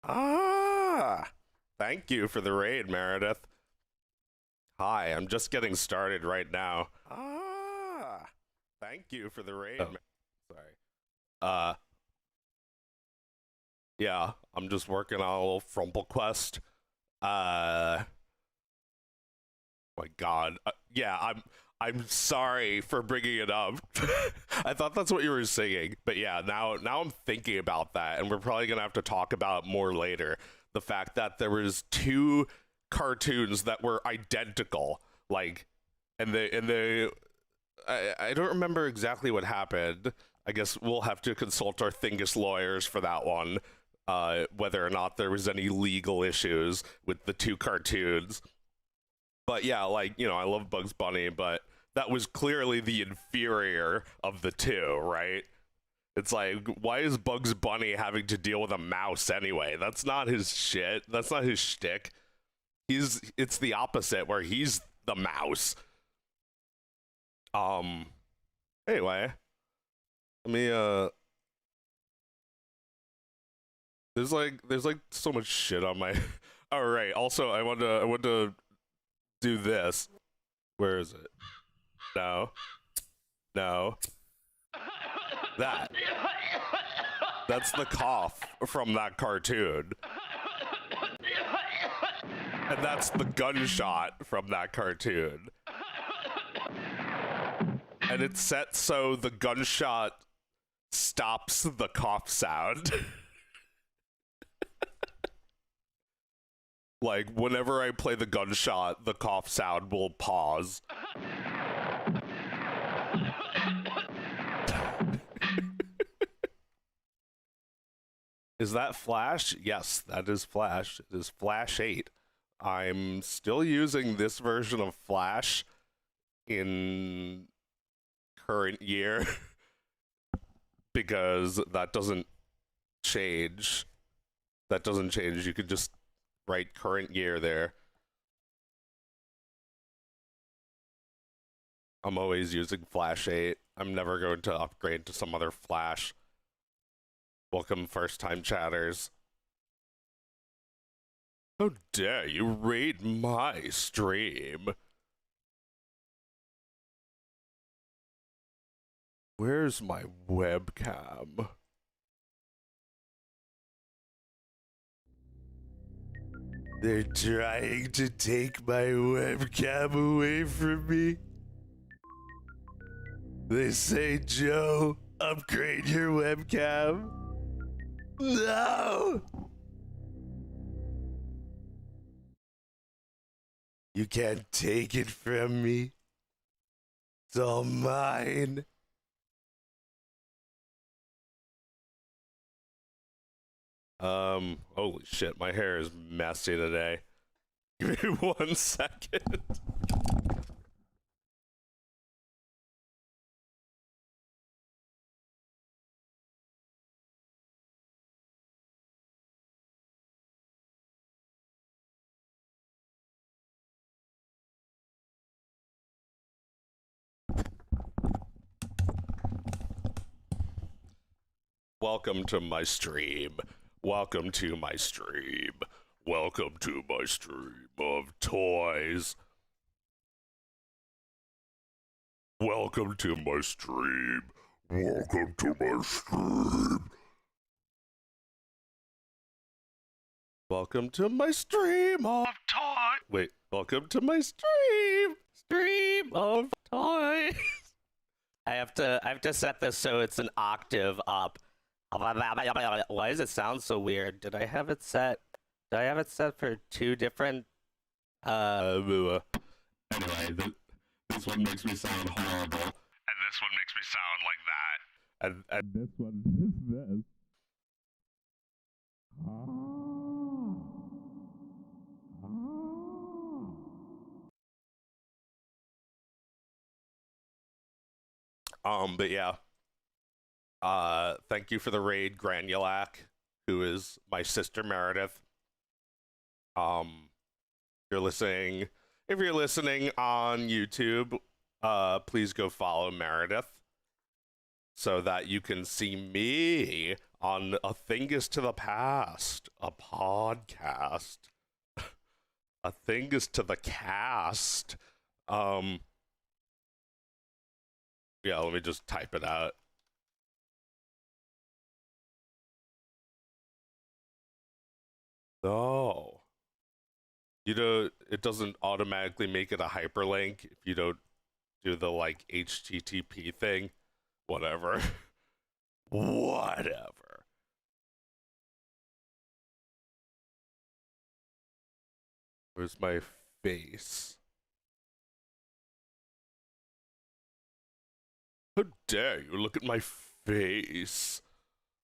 Ah, thank you for the raid, Meredith. Hi, I'm just getting started right now. Ah, thank you for the raid. Oh. Sorry. Yeah, I'm just working on a little frumple quest. My God. Yeah, I'm sorry for bringing it up. I thought that's what you were singing, but yeah, now I'm thinking about that, and we're probably gonna have to talk about it more later. The fact that there was two cartoons that were identical, like, and they I don't remember exactly what happened. I guess we'll have to consult our Thingus lawyers for that one, whether or not there was any legal issues with the two cartoons. But yeah, like, you know, I love Bugs Bunny, but that was clearly the inferior of the two, right? It's like, why is Bugs Bunny having to deal with a mouse anyway? That's not his shit. That's not his shtick. It's the opposite, where he's the mouse. Anyway, let me, there's like so much shit on my, all right. Also, I want to do this. Where is it? No. That's the cough from that cartoon. And that's the gunshot from that cartoon. And it's set so the gunshot stops the cough sound. Like, whenever I play the gunshot, the cough sound will pause. Is that Flash? Yes, that is Flash. It is Flash 8. I'm still using this version of Flash in current year because that doesn't change. That doesn't change. You could just write current year there. I'm always using Flash 8. I'm never going to upgrade to some other Flash. Welcome, first-time chatters. How dare you raid my stream? Where's my webcam? They're trying to take my webcam away from me. They say, Joe, upgrade your webcam. No! You can't take it from me. It's all mine. Holy shit, my hair is messy today. Give me 1 second. Welcome to my stream. Welcome to my stream. Welcome to my stream of toys. Welcome to my stream. Welcome to my stream. Welcome to my stream of toys. Wait, welcome to my stream of toys. I have to set this so it's an octave up. Why does it sound so weird? Did I have it set for two different anyway, this one makes me sound horrible, and this one makes me sound like that, and this one is this. But yeah. Thank you for the raid, Granulac, who is my sister Meredith. If you're listening on YouTube, please go follow Meredith so that you can see me on A Thing Is to the Past, a podcast. A Thing Is to the Cast. Um, yeah, let me just type it out. No. You know, it doesn't automatically make it a hyperlink if you don't do the like HTTP thing. Whatever. Whatever. Where's my face? How dare you look at my face?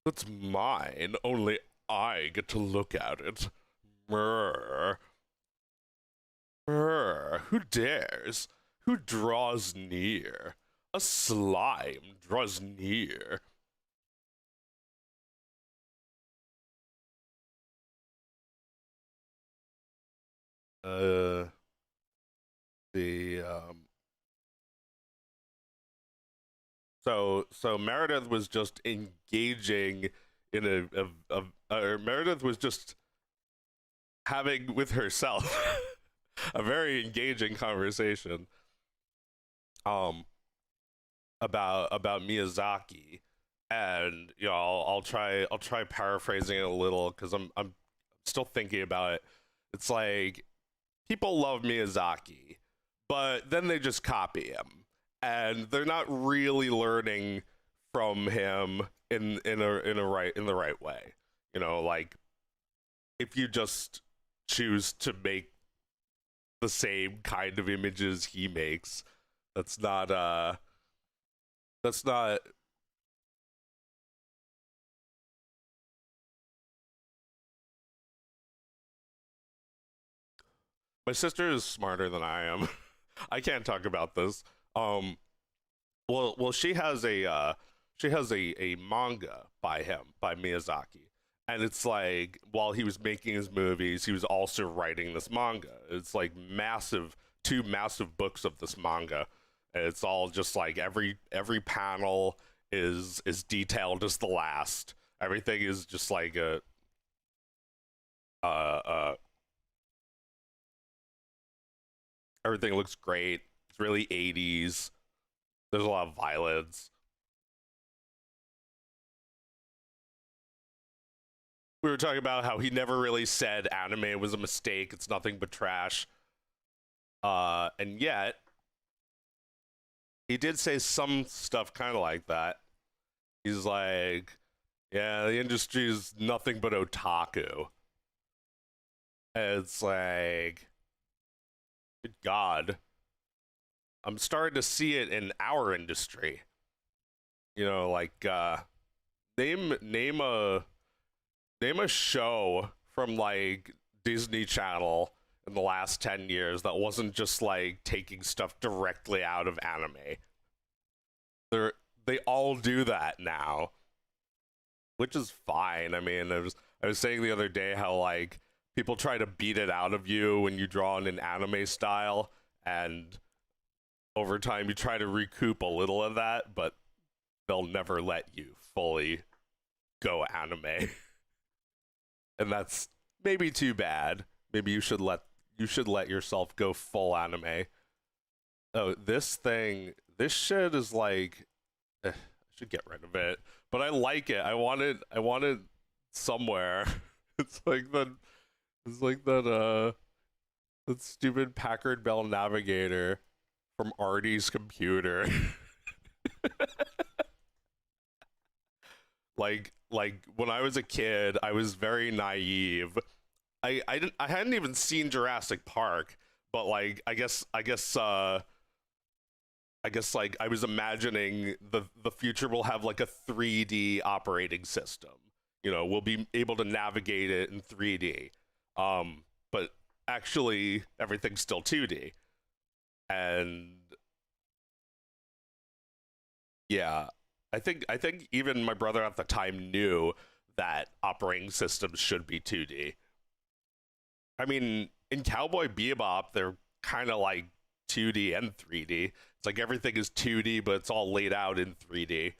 That's mine. Only I get to look at it. Brr. Brr. Who dares? Who draws near? A slime draws near. Uh, the So Meredith was just engaging in or Meredith was just having with herself a very engaging conversation um about Miyazaki, and you know I'll try paraphrasing it a little because I'm still thinking about it. It's like people love Miyazaki, but then they just copy him, and they're not really learning from him in the right way. You know, like if you just choose to make the same kind of images he makes, that's not that's not my sister is smarter than I am. I can't talk about this. Um, well, she has a manga by him by Miyazaki, and it's like while he was making his movies, he was also writing this manga. It's like massive, two massive books of this manga, and it's all just like every panel is detailed as the last. Everything is just like a uh everything looks great. It's really 80s. There's a lot of violence. We were talking about how he never really said anime was a mistake. It's nothing but trash. And yet he did say some stuff kind of like that. He's like, yeah, the industry is nothing but otaku. And it's like, good God, I'm starting to see it in our industry. You know, like name name a name a show from like Disney Channel in the last 10 years that wasn't just like taking stuff directly out of anime. They're they all do that now, which is fine. I mean, I was saying the other day how like people try to beat it out of you when you draw in an anime style, and over time you try to recoup a little of that, but they'll never let you fully go anime. And that's maybe too bad. Maybe you should let yourself go full anime. Oh, this shit is like I should get rid of it, but I like it. I want it somewhere. It's like that stupid Packard Bell Navigator from Artie's computer. Like when I was a kid, I was very naive. I hadn't even seen Jurassic Park, but like I guess like I was imagining the future will have like a 3D operating system. You know, we'll be able to navigate it in 3D. But actually everything's still 2D. And yeah, I think even my brother at the time knew that operating systems should be 2D. I mean, in Cowboy Bebop, they're kind of like 2D and 3D. It's like everything is 2D, but it's all laid out in 3D.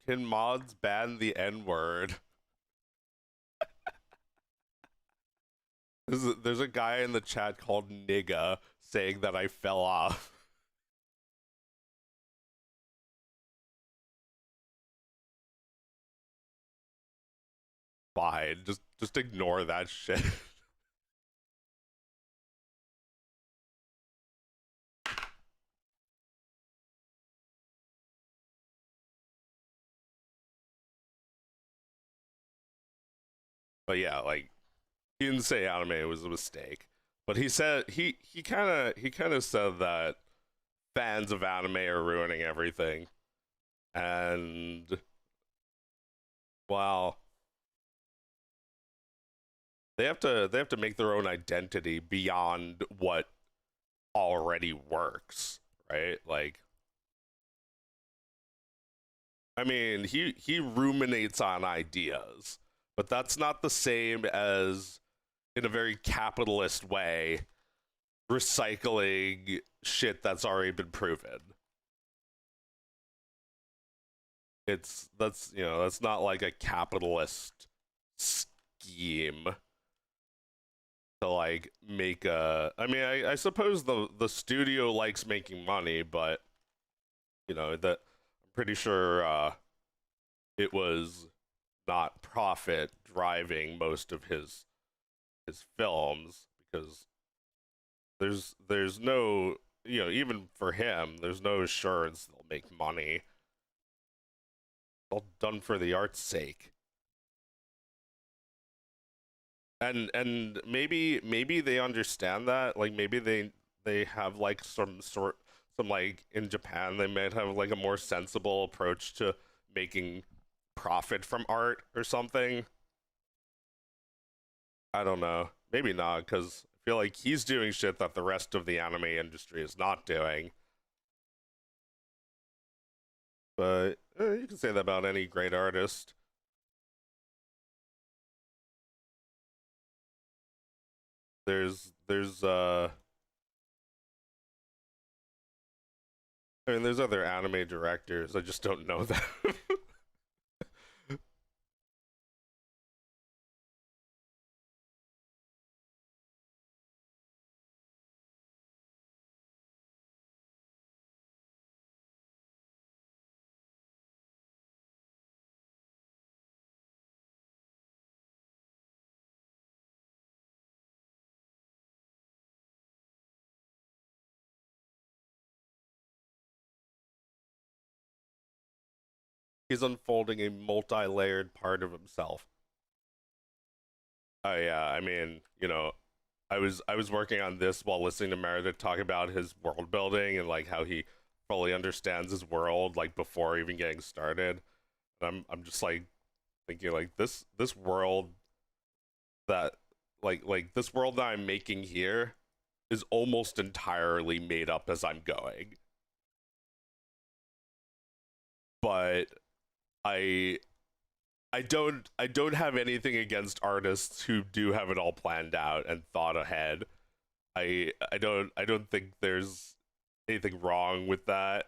can mods ban the N-word? There's a guy in the chat called Nigga saying that I fell off. Fine, just ignore that shit. But yeah, like he didn't say anime was a mistake, but he said he kind of said that fans of anime are ruining everything, and well, they have to make their own identity beyond what already works, right? Like, I mean, he ruminates on ideas, but that's not the same as, in a very capitalist way, recycling shit that's already been proven. That's not like a capitalist scheme to like make a. I mean, I suppose the studio likes making money, but that I'm pretty sure it was not profit driving most of his films, because there's no, even for him, there's no assurance they'll make money. It's all done for the art's sake. And maybe they understand that, like maybe they have like some, like in Japan they might have like a more sensible approach to making profit from art or something. I don't know, maybe not, because I feel like he's doing shit that the rest of the anime industry is not doing. But you can say that about any great artist. There's I mean, there's other anime directors. I just don't know them. He's unfolding a multi-layered part of himself. Oh yeah, I mean, I was working on this while listening to Meredith talk about his world building and like how he fully understands his world like before even getting started. And I'm just like thinking like this world that this world that I'm making here is almost entirely made up as I'm going. But I I don't have anything against artists who do have it all planned out and thought ahead. I don't think there's anything wrong with that.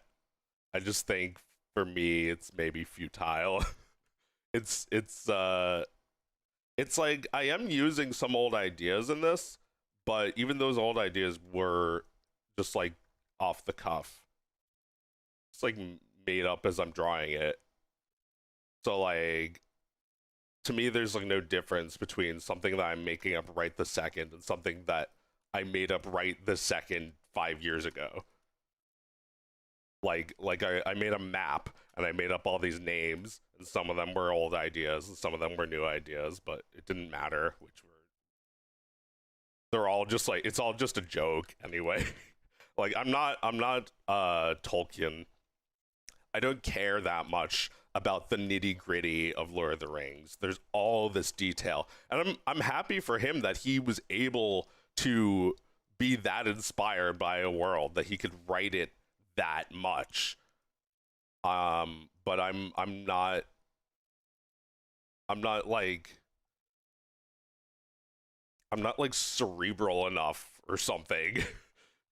I just think for me it's maybe futile. It's it's like I am using some old ideas in this, but even those old ideas were just like off the cuff. It's like made up as I'm drawing it. So like to me there's like no difference between something that I'm making up right the second and something that I made up right the second 5 years ago. Like I made a map and I made up all these names, and some of them were old ideas and some of them were new ideas, but it didn't matter which were. They're all just like, it's all just a joke anyway. Like I'm not Tolkien. I don't care that much about the nitty gritty of Lord of the Rings. There's all this detail, and I'm happy for him that he was able to be that inspired by a world that he could write it that much. But I'm not like I'm not like cerebral enough or something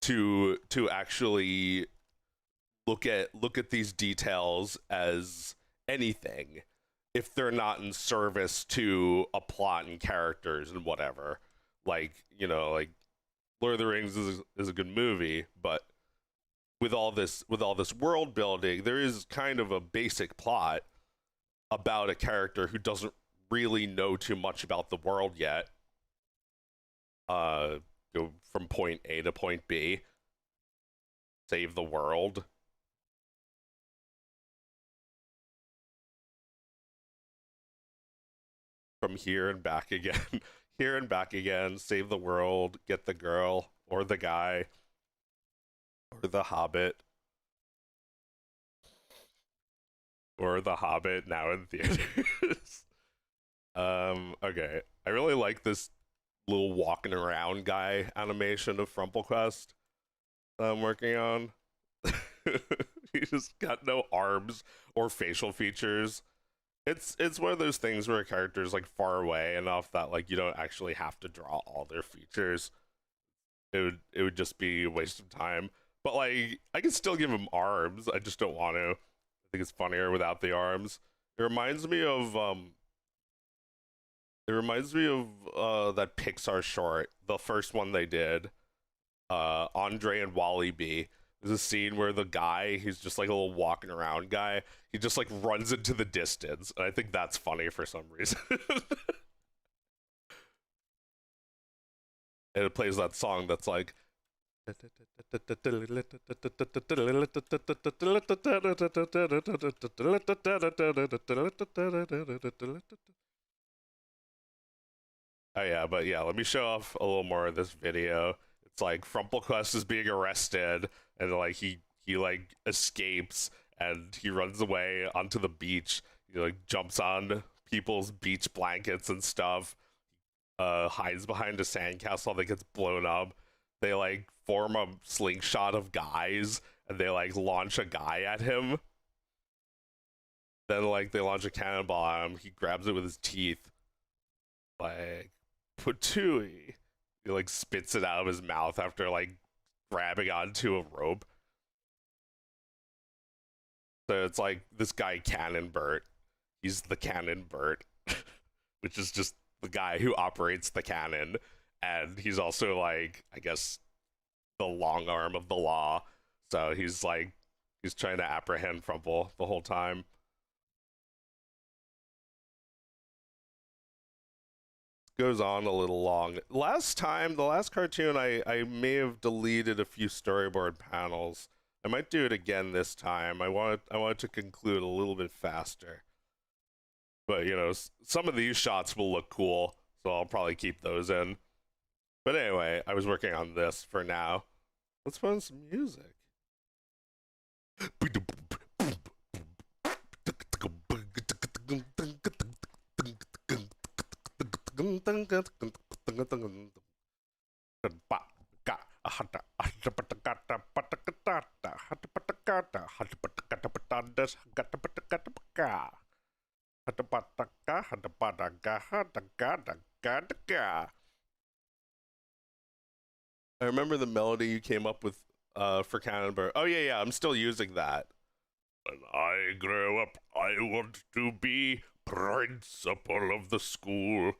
to actually look at these details as anything if they're not in service to a plot and characters and whatever. Like, like Lord of the Rings is a good movie, but with all this world building, there is kind of a basic plot about a character who doesn't really know too much about the world yet. Go from point A to point B, save the world. From here and back again, here and back again, save the world, get the girl or the guy or the hobbit or the hobbit now in theaters. Okay. I really like this little walking around guy animation of FrumpleQuest that I'm working on. He just got no arms or facial features. It's one of those things where a character's like far away enough that like you don't actually have to draw all their features. It would just be a waste of time. But like I can still give him arms. I just don't want to. I think it's funnier without the arms. It reminds me of that Pixar short, the first one they did, Andre and Wally B. There's a scene where the guy, he's just like a little walking around guy, he just like runs into the distance, and I think that's funny for some reason. And it plays that song that's like oh yeah, but yeah, let me show off a little more of this video. It's like FrumpleQuest is being arrested, and like he like escapes and he runs away onto the beach. He like jumps on people's beach blankets and stuff. Hides behind a sandcastle that gets blown up. They like form a slingshot of guys and they like launch a guy at him. Then like they launch a cannonball at him. He grabs it with his teeth. Like Patooey. He like spits it out of his mouth after like grabbing onto a rope. So it's like this guy Cannon Bert. He's the Cannon Bert, which is just the guy who operates the cannon, and he's also like I guess the long arm of the law. So he's trying to apprehend Frumple the whole time. Goes on a little long. The last cartoon, I may have deleted a few storyboard panels. I might do it again this time. I wanted to conclude a little bit faster. But some of these shots will look cool, so I'll probably keep those in. But anyway, I was working on this for now. Let's put on some music. I remember the melody you came up with for Cannonball. Oh yeah, I'm still using that. When I grow up, I want to be principal of the school.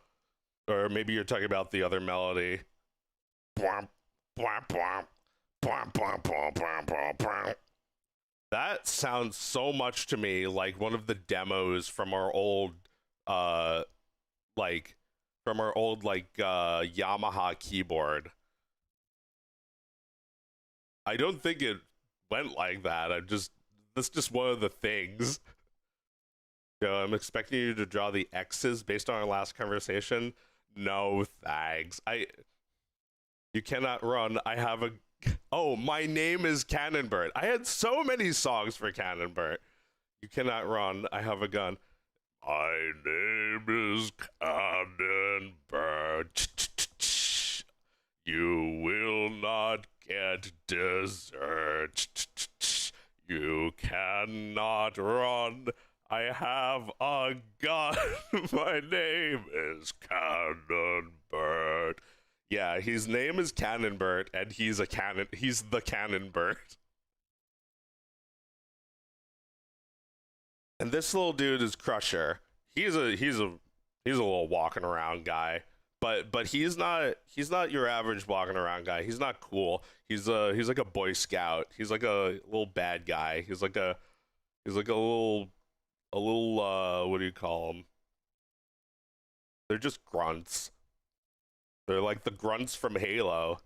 Or maybe you're talking about the other melody. That sounds so much to me like one of the demos from our old Yamaha keyboard. I don't think it went like that. That's just one of the things. I'm expecting you to draw the X's based on our last conversation. No thanks. You cannot run. I have a oh, my name is Cannonbert. I had so many songs for Cannonbert. You cannot run. I have a gun. My name is Cannonbert. You will not get dessert. You cannot run. I have a gun. My name is Cannonbert. Yeah, his name is Cannonbert, and he's the Cannonbert. And this little dude is Crusher. He's a little walking around guy. But he's not your average walking around guy. He's not cool. He's like a Boy Scout. He's like a little bad guy. He's like a little what do you call them? They're just grunts. They're like the grunts from Halo.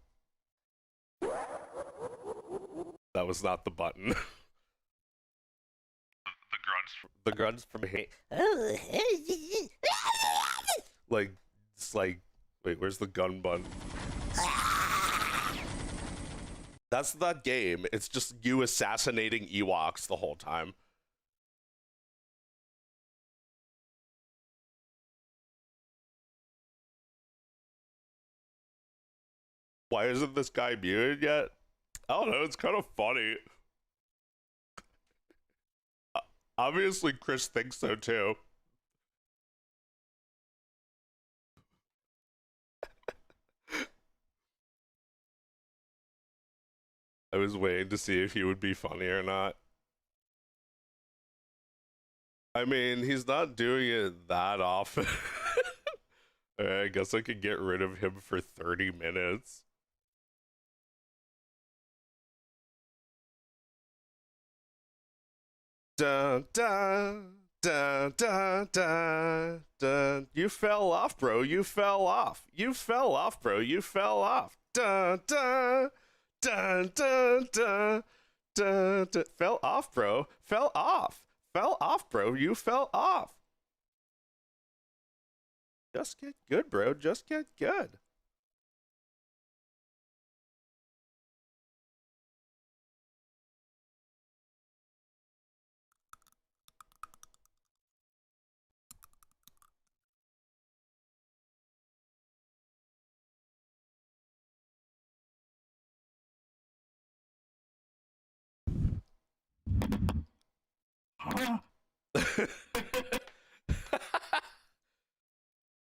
That was not the button. The grunts from Halo. Like it's like wait, where's the gun button? That's that game. It's just you assassinating Ewoks the whole time. Why isn't this guy muted yet? I don't know, it's kind of funny. Obviously, Chris thinks so too. I was waiting to see if he would be funny or not. I mean, he's not doing it that often. I guess I could get rid of him for 30 minutes. Dun, dun, dun, dun, dun, dun. You fell off, bro. You fell off. You fell off, bro. You fell off. Dun, dun, dun, dun, dun, dun, dun. Fell off, bro. Fell off. Fell off, bro. You fell off. Just get good, bro. Just get good.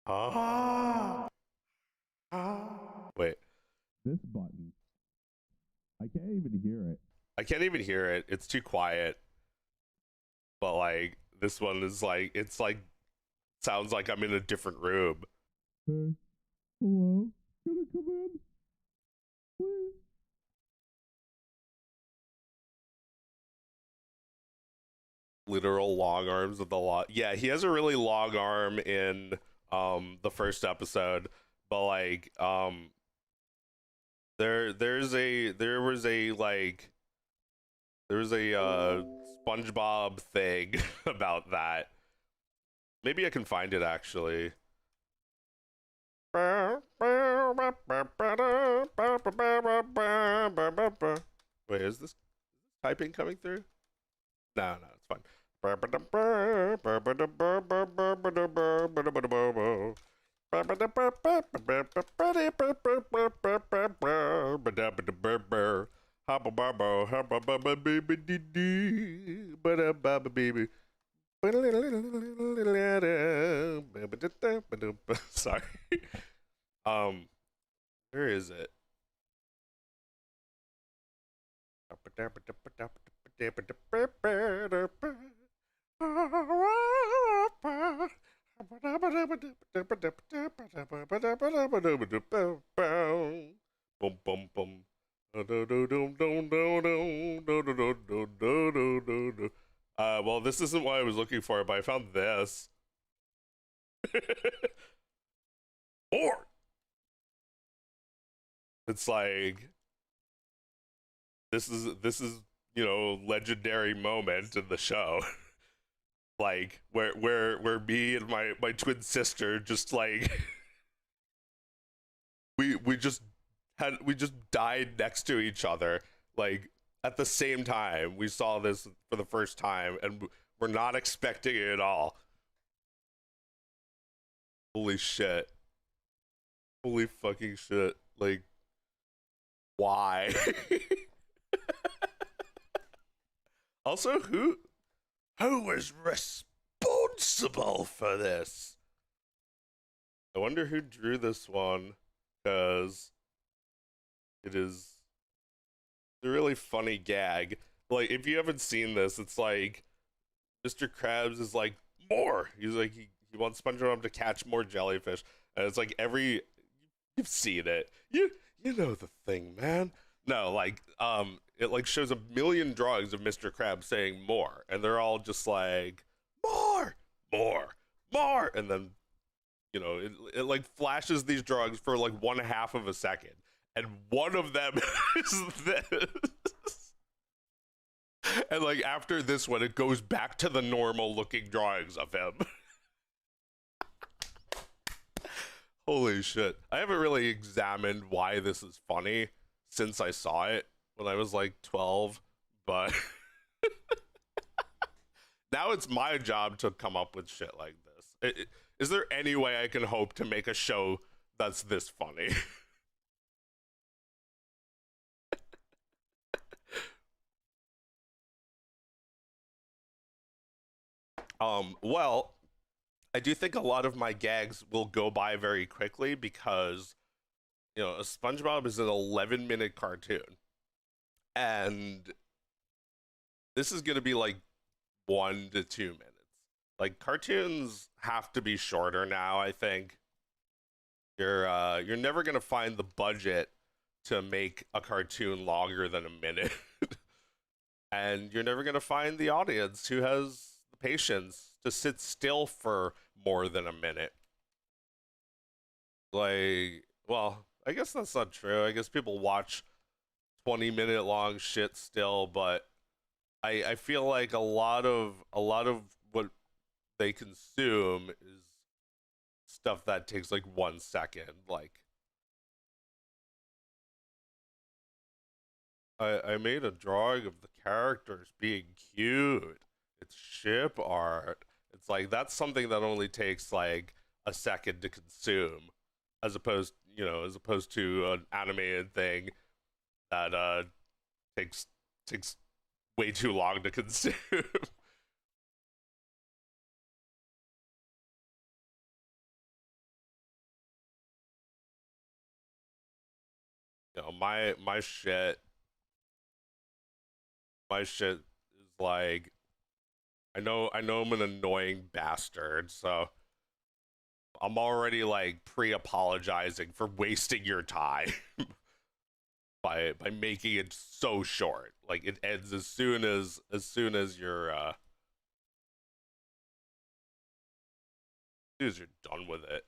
Ah. Wait. This button. I can't even hear it. I can't even hear it. It's too quiet. But like this one is like it's like sounds like I'm in a different room. Hey. Hello? Can I come in? Please? Literal long arms of the law. Yeah, he has a really long arm in the first episode, but like there was a SpongeBob thing about that. Maybe I can find it actually. Wait, is this typing coming through? No, it's fine. Sorry. Where is it? Boom, boom, boom. Well, this isn't what I was looking for, but I found this. Or it's like this is legendary moment in the show. Like where me and my twin sister just like we just died next to each other, like at the same time. We saw this for the first time and we're not expecting it at all. Holy shit. Holy fucking shit. Like, why? Also, who was responsible for this? I wonder who drew this one, because it is a really funny gag. Like, if you haven't seen this, it's like Mr. Krabs is like, more. He's like, he wants SpongeBob to catch more jellyfish, and it's like you've seen it. You know the thing, man. No, like it like shows a million drawings of Mr. Krabs saying more, and they're all just like more, more, more, and then it like flashes these drawings for like 1/2 of a second, and one of them is this. And like after this one, it goes back to the normal looking drawings of him. Holy shit. I haven't really examined why this is funny since I saw it when I was like 12, but now it's my job to come up with shit like this. Is there any way I can hope to make a show that's this funny? Well, I do think a lot of my gags will go by very quickly because, a SpongeBob is an 11-minute cartoon. And this is going to be like 1 to 2 minutes. Like cartoons have to be shorter now, I think. You're never going to find the budget to make a cartoon longer than a minute. And you're never going to find the audience who has the patience to sit still for more than a minute. Like, well, I guess that's not true. I guess people watch 20-minute long shit still, but I feel like a lot of what they consume is stuff that takes like 1 second. Like I made a drawing of the characters being cute. It's ship art. It's like that's something that only takes like a second to consume, as opposed to an animated thing that takes way too long to consume. My shit is like I know I'm an annoying bastard, so I'm already like pre-apologizing for wasting your time by making it so short. Like it ends as soon as you're done with it.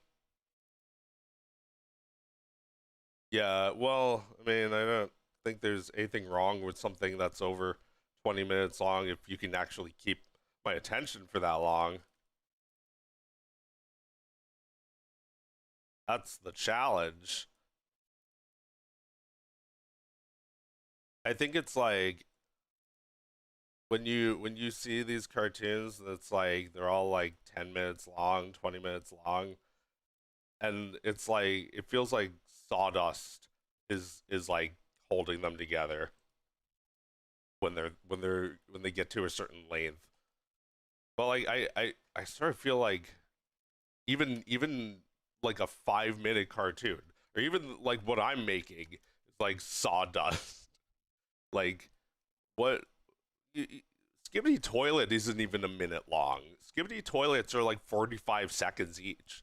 Yeah, well, I mean, I don't think there's anything wrong with something that's over 20 minutes long if you can actually keep my attention for that long. That's the challenge. I think it's like when you see these cartoons that's like they're all like 10 minutes long, 20 minutes long, and it's like it feels like sawdust is like holding them together when they get to a certain length. But like I sort of feel like even like a 5-minute cartoon or even like what I'm making is like sawdust. Like what Skibidi Toilet isn't even a minute long. Skibidi Toilets are like 45 seconds each.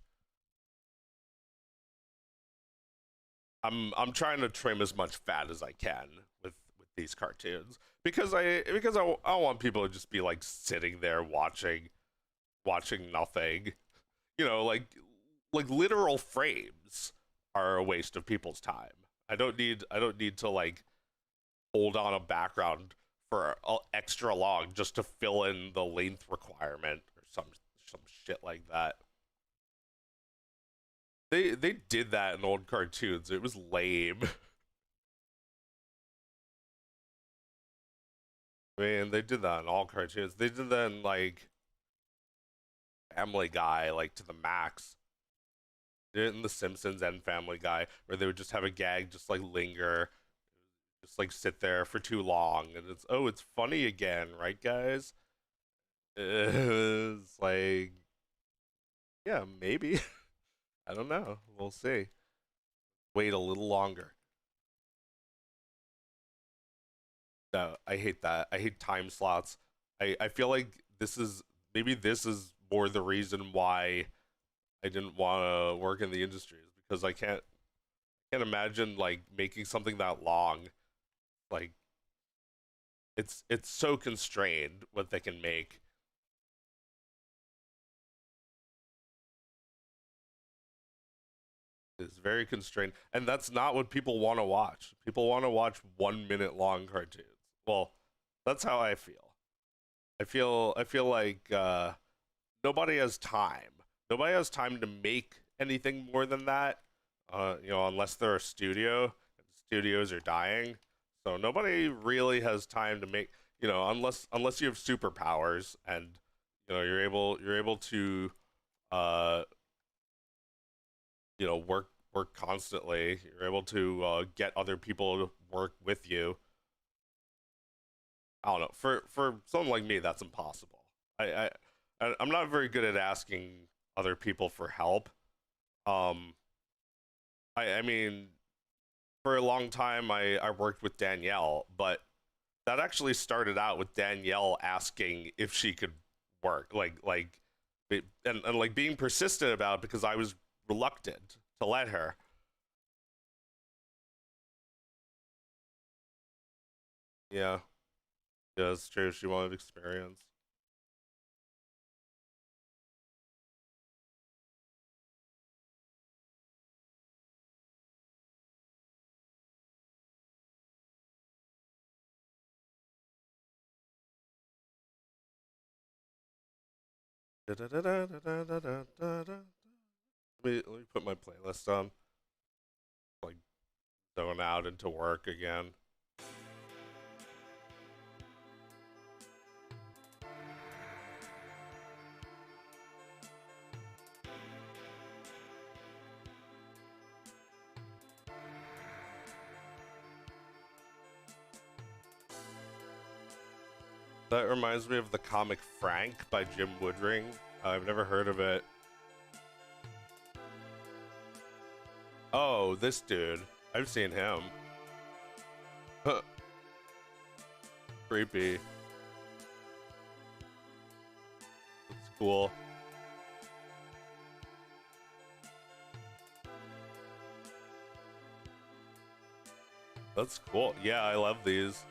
I'm trying to trim as much fat as I can with these cartoons because I want people to just be like sitting there watching nothing. Like literal frames are a waste of people's time. I don't need to like hold on a background for extra long just to fill in the length requirement or some shit like that. They did that in old cartoons. It was lame. I mean, they did that in all cartoons. They did that in like Family Guy, like to the max. They did it in The Simpsons and Family Guy, where they would just have a gag just like linger, just like sit there for too long, and it's funny again, right, guys? It's like, yeah, maybe. I don't know. We'll see. Wait a little longer. No, I hate that. I hate time slots. I feel like this is maybe this is more the reason why I didn't want to work in the industry, is because I can't imagine like making something that long. Like it's so constrained what they can make. It's very constrained, and that's not what people want to watch. People want to watch 1 minute long cartoons. Well, that's how I feel. I feel like nobody has time. Nobody has time to make anything more than that. Unless they're a studio. Studios are dying, so nobody really has time to make. Unless you have superpowers and you're able to uh work constantly. You're able to get other people to work with you. I don't know. For someone like me, that's impossible. I'm not very good at asking other people for help. Um, I mean, for a long time, I worked with Danielle, but that actually started out with Danielle asking if she could work, and like being persistent about it because I was reluctant to let her. Yeah, yeah, it's true. She wanted experience. Let me put my playlist on. Like going out into work again. That reminds me of the comic Frank by Jim Woodring. I've never heard of it. Oh, this dude. I've seen him. Creepy. It's cool. That's cool. Yeah, I love these.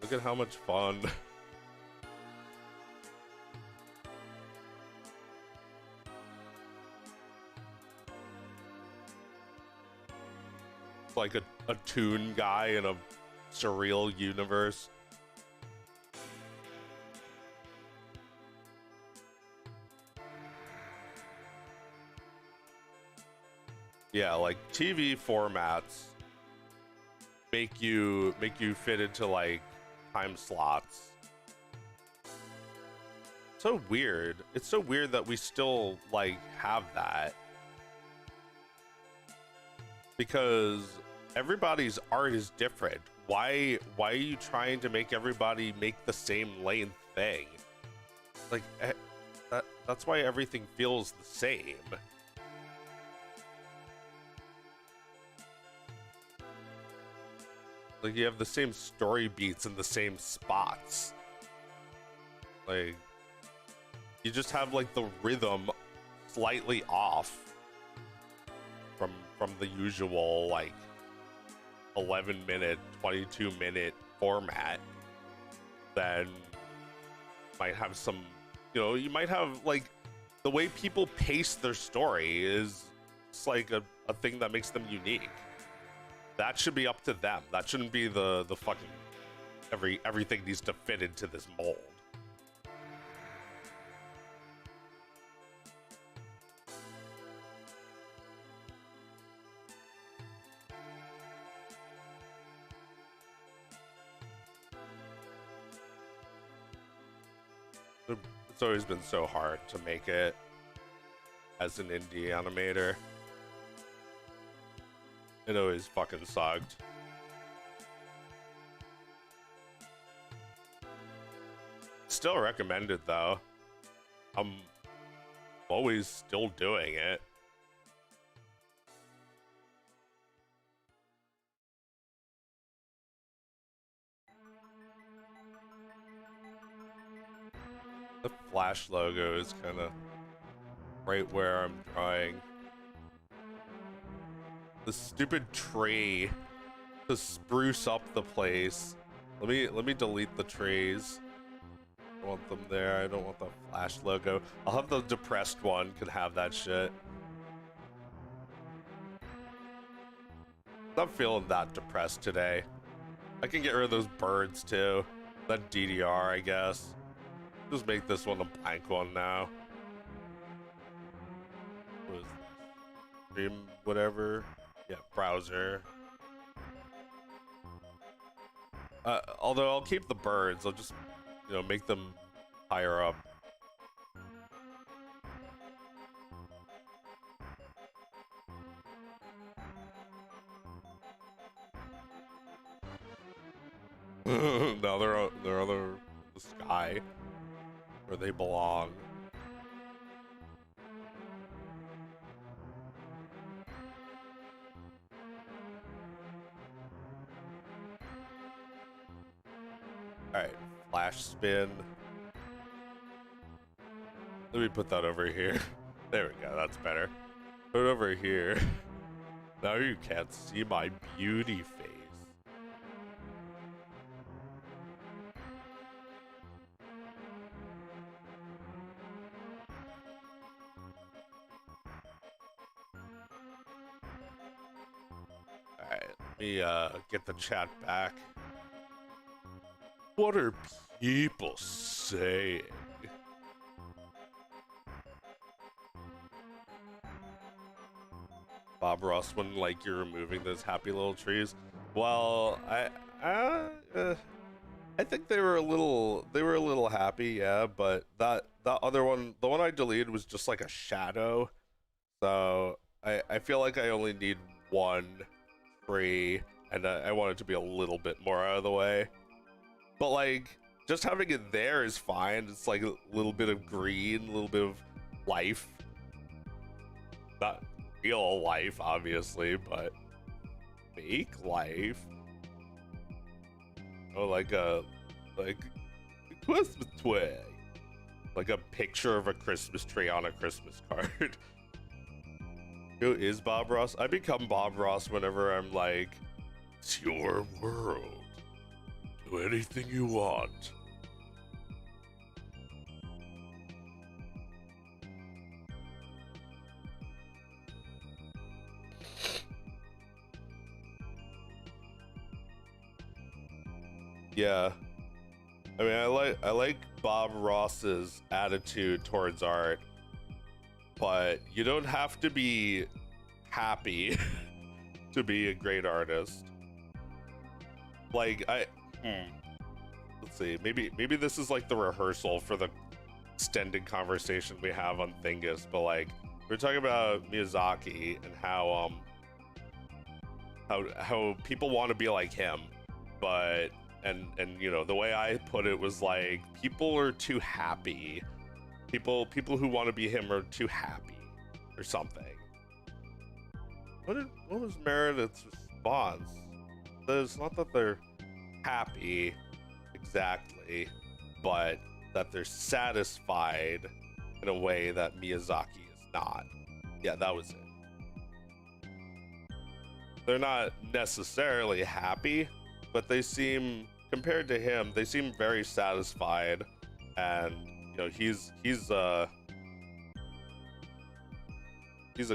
Look at how much fun. Like a toon guy in a surreal universe. Yeah, like TV formats make you fit into like time slots. So weird. It's so weird that we still like have that, because everybody's art is different. Why are you trying to make everybody make the same length thing? Like that's why everything feels the same. Like you have the same story beats in the same spots. Like you just have like the rhythm slightly off from the usual like 11-minute, 22-minute format. Then might have some, you might have like the way people pace their story is it's like a thing that makes them unique. That should be up to them. That shouldn't be the fucking everything needs to fit into this mold. It's always been so hard to make it as an indie animator. It always fucking sucked. Still recommend it though. I'm always still doing it. The Flash logo is kind of right where I'm drawing. The stupid tree to spruce up the place. Let me delete the trees. I don't want them there. I don't want the Flash logo. I'll have the depressed one. Can have that shit. Not feeling that depressed today. I can get rid of those birds too. That DDR, I guess. Just make this one a blank one now. What is this? Stream, whatever. Yeah, browser. Although I'll keep the birds. I'll just, you know, make them higher up. Now they're in the sky where they belong. Alright, flash spin. Let me put that over here. There we go, that's better. Put it over here. Now you can't see my beauty face. Alright, let me get the chat back. What are people saying? Bob Ross, when like you're removing those happy little trees. Well, I think they were a little happy, yeah. But that other one, the one I deleted, was just like a shadow. So I feel like I only need one tree, and I want it to be a little bit more out of the way. But like, just having it there is fine. It's like a little bit of green, a little bit of life. Not real life, obviously, but fake life. Oh, like a Christmas tree. Like a picture of a Christmas tree on a Christmas card. Who is Bob Ross? I become Bob Ross whenever I'm like, it's your world. Do anything you want. Yeah. I mean, I like Bob Ross's attitude towards art, but you don't have to be happy to be a great artist. Like, let's see, maybe this is like the rehearsal for the extended conversation we have on Thingus, but like, we're talking about Miyazaki and how people want to be like him, but and you know, the way I put it was like, people are too happy. People who want to be him are too happy or something. What was Meredith's response? It's not that they're happy exactly, but that they're satisfied in a way that Miyazaki is not. Yeah, that was it. They're not necessarily happy, but they seem, compared to him, they seem very satisfied. And you know, he's a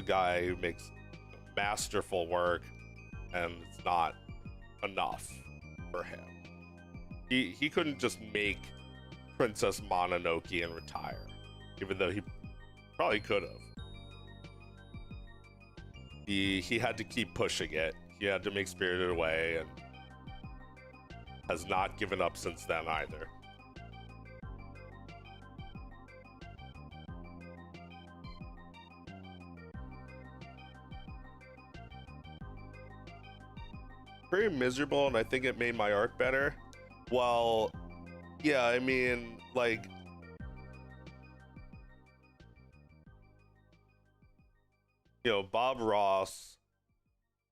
guy who makes masterful work, and it's not enough for him. He couldn't just make Princess Mononoke and retire, even though he probably could have. He had to keep pushing it. He had to make Spirited Away, and has not given up since then either. Pretty miserable, and I think it made my art better. Well, yeah, I mean, like, you know, Bob Ross,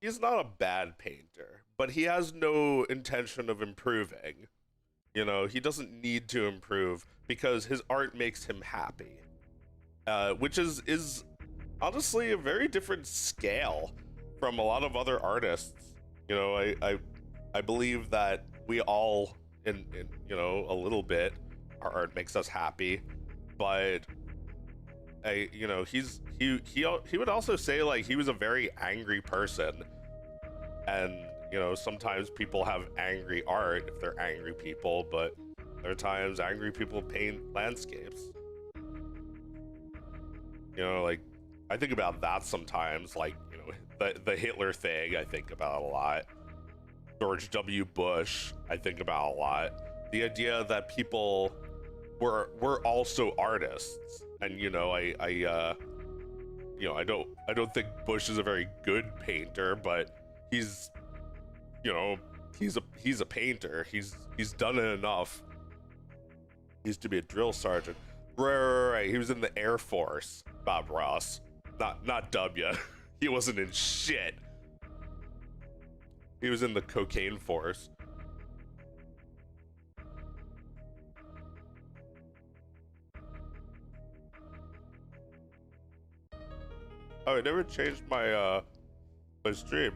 he's not a bad painter, but he has no intention of improving. You know, he doesn't need to improve because his art makes him happy. Which is honestly a very different scale from a lot of other artists. You know, I believe that we all in you know, a little bit, our art makes us happy, but you know, he would also say like he was a very angry person, and you know, sometimes people have angry art if they're angry people, but there are times angry people paint landscapes. You know, like I think about that sometimes, like, you know, the Hitler thing I think about a lot. George W. Bush, I think about a lot. The idea that people were also artists, and you know, you know, I don't think Bush is a very good painter, but he's, you know, he's a painter. He's done it enough. He used to be a drill sergeant. Right. He was in the Air Force. Bob Ross, not W. He wasn't in shit. He was in the cocaine force. Oh, I never changed my my stream.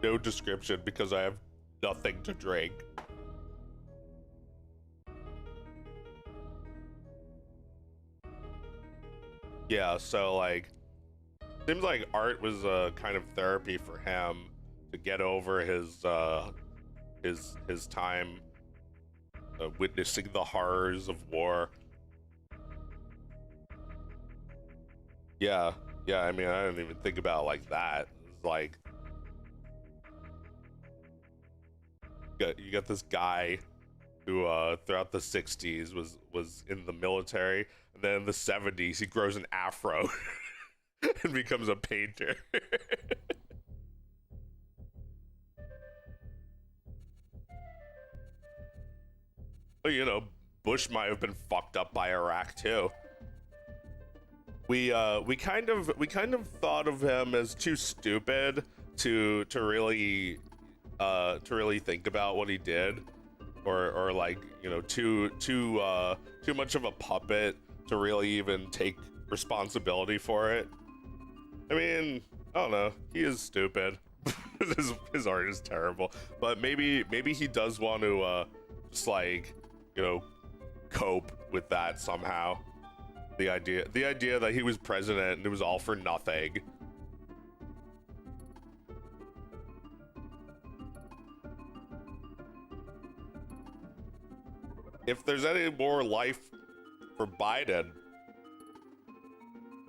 No description because I have nothing to drink. Yeah, so like, seems like art was a kind of therapy for him to get over his time witnessing the horrors of war. Yeah, yeah. I mean, I didn't even think about it like that. It's like you got this guy who throughout the 60s was in the military, and then in the 70s he grows an afro and becomes a painter. But you know, Bush might have been fucked up by Iraq too. We kind of thought of him as too stupid to really think about what he did, or like, you know, too much of a puppet to really even take responsibility for it. I mean, I don't know. He is stupid. His art is terrible, but maybe he does want to just like, you know, cope with that somehow. The idea that he was president and it was all for nothing. If there's any more life for Biden,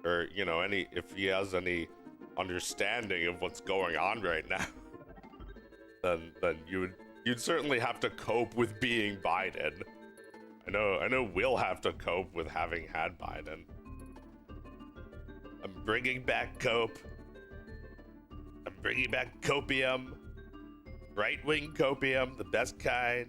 or you know, if he has any understanding of what's going on right now, then you'd certainly have to cope with being Biden. I know we'll have to cope with having had Biden. I'm bringing back cope. I'm bringing back copium. Right-wing copium, the best kind.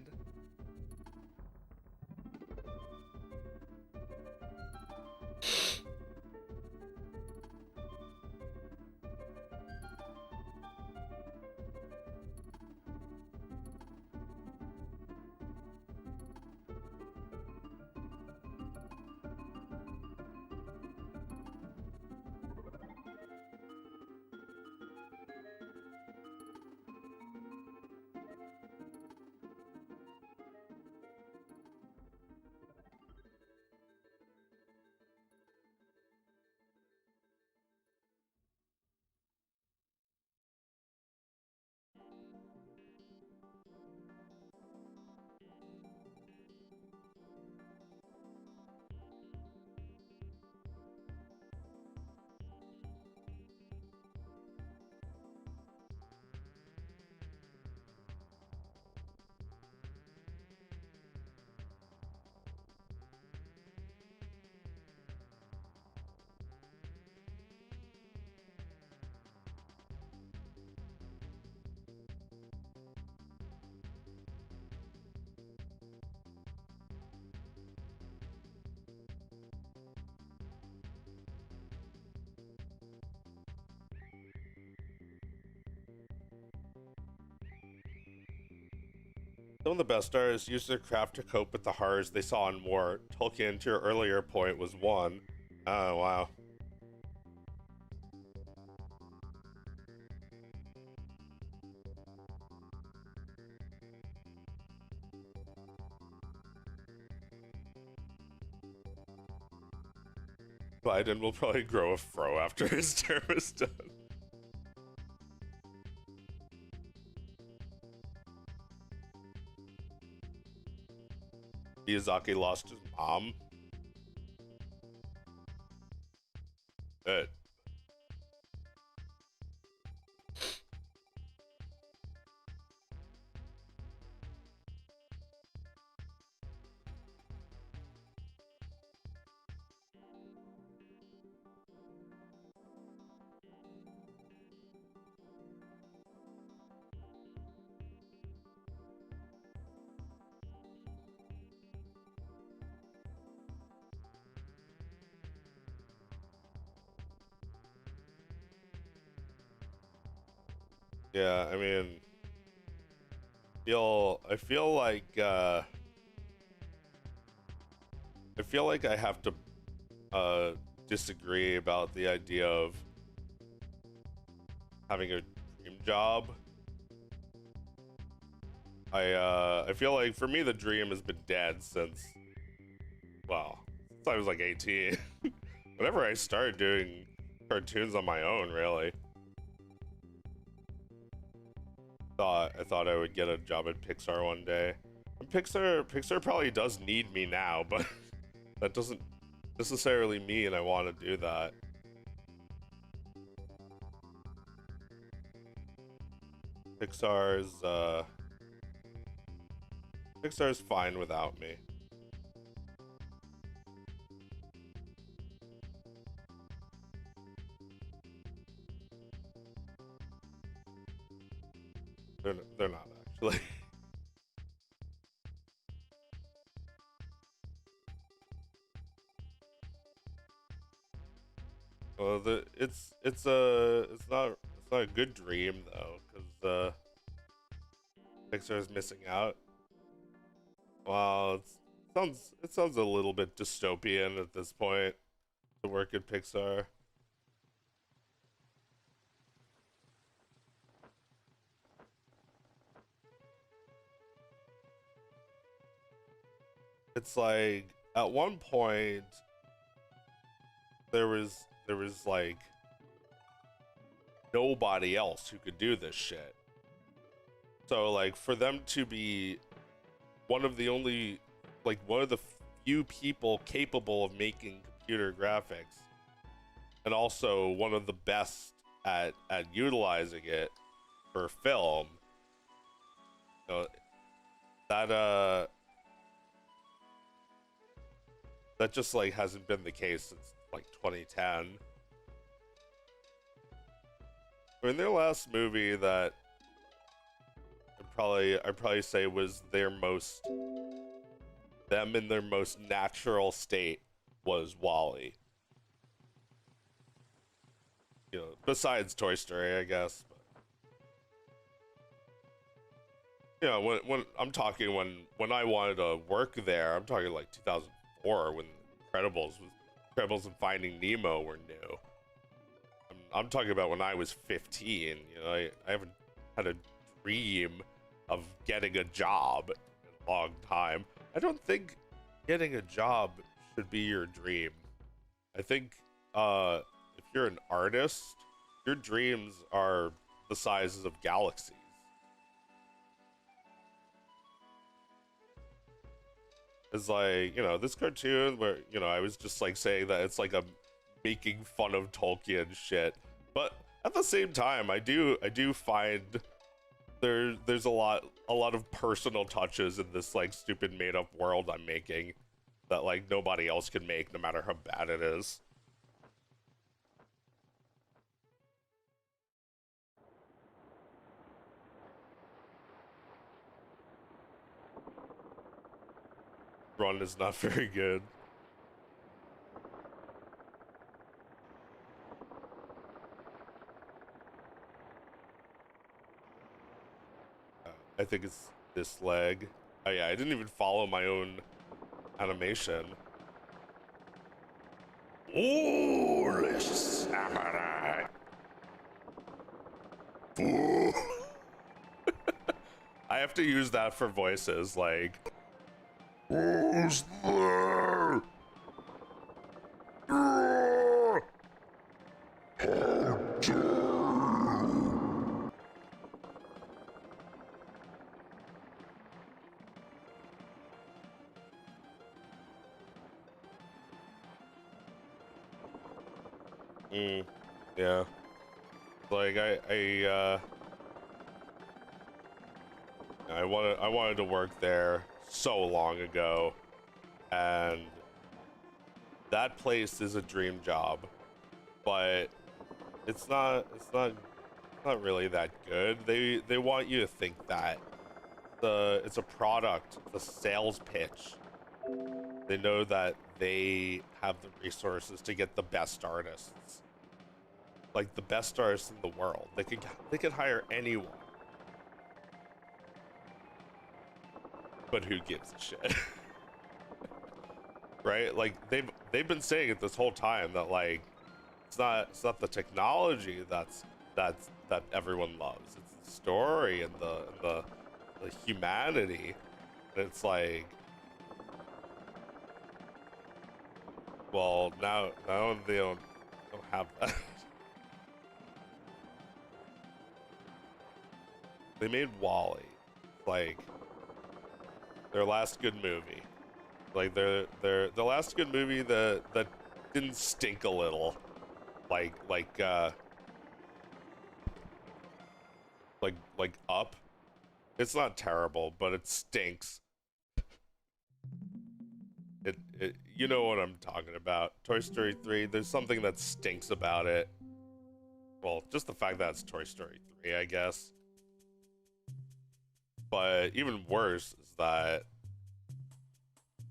Some of the best artists used their craft to cope with the horrors they saw in war. Tolkien, to your earlier point, was one. Oh, wow. Biden will probably grow a fro after his term is done. Miyazaki lost his mom. Good. Yeah, I mean, I feel like I have to disagree about the idea of having a dream job. I feel like for me the dream has been dead since, well, since I was like 18. Whenever I started doing cartoons on my own, really. I thought I would get a job at Pixar one day. And Pixar probably does need me now, but that doesn't necessarily mean I want to do that. Pixar's uh Pixar's fine without me. They're not actually. Well, it's not a good dream though, because Pixar's missing out. Well, it sounds a little bit dystopian at this point to work at Pixar. It's like at one point there was like nobody else who could do this shit. So like for them to be one of the only one of the few people capable of making computer graphics and also one of the best at utilizing it for film, you know, that that just like hasn't been the case since like 2010. I mean, their last movie that I'd probably say was them in their most natural state was Wall-E. You know, besides Toy Story, I guess. But, you know, when I'm talking when I wanted to work there, I'm talking like 2004 when Incredibles and Finding Nemo were new. I'm talking about when I was 15. You know, I haven't had a dream of getting a job in a long time. I don't think getting a job should be your dream. I think if you're an artist, your dreams are the sizes of galaxies. It's like, you know, this cartoon where, you know, I was just like saying that it's like a making fun of Tolkien shit. But at the same time, I do find there's a lot of personal touches in this like stupid made up world I'm making that like nobody else can make no matter how bad it is. Run is not very good. I think this leg. Oh yeah, I didn't even follow my own animation. Holy samurai! I have to use that for voices, like. Who's there? Yeah. Like I wanted to work there so long ago, and that place is a dream job, but it's not really that good. They want you to think that it's a product, it's a sales pitch. They know that they have the resources to get the best artists, like the best artists in the world. They could hire anyone, but who gives a shit? Right? Like they've been saying it this whole time that like it's not the technology that everyone loves. It's the story and the humanity. And it's like, well, now they don't have that. They made Wall-E, like their last good movie, like the last good movie that didn't stink a little, like Up. It's not terrible, but it stinks. It you know what I'm talking about. Toy Story 3, there's something that stinks about it. Well, just the fact that it's Toy Story 3, I guess. But even worse is that it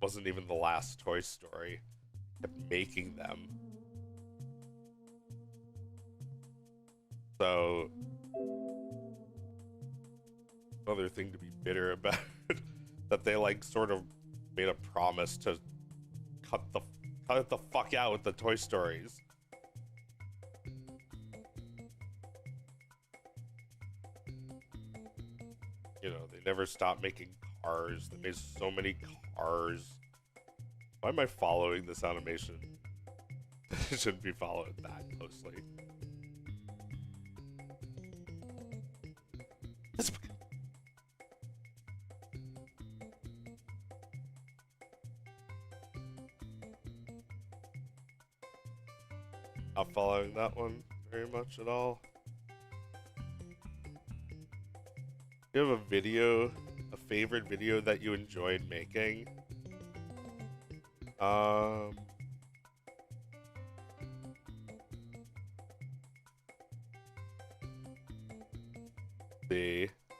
wasn't even the last Toy Story. Kept making them. So another thing to be bitter about that they like sort of made a promise to cut the fuck out with the Toy Stories. You know, they never stopped making cars. They made so many cars. Why am I following this animation? I shouldn't be following that closely. Not following that one very much at all. Do you have a favorite video that you enjoyed making? I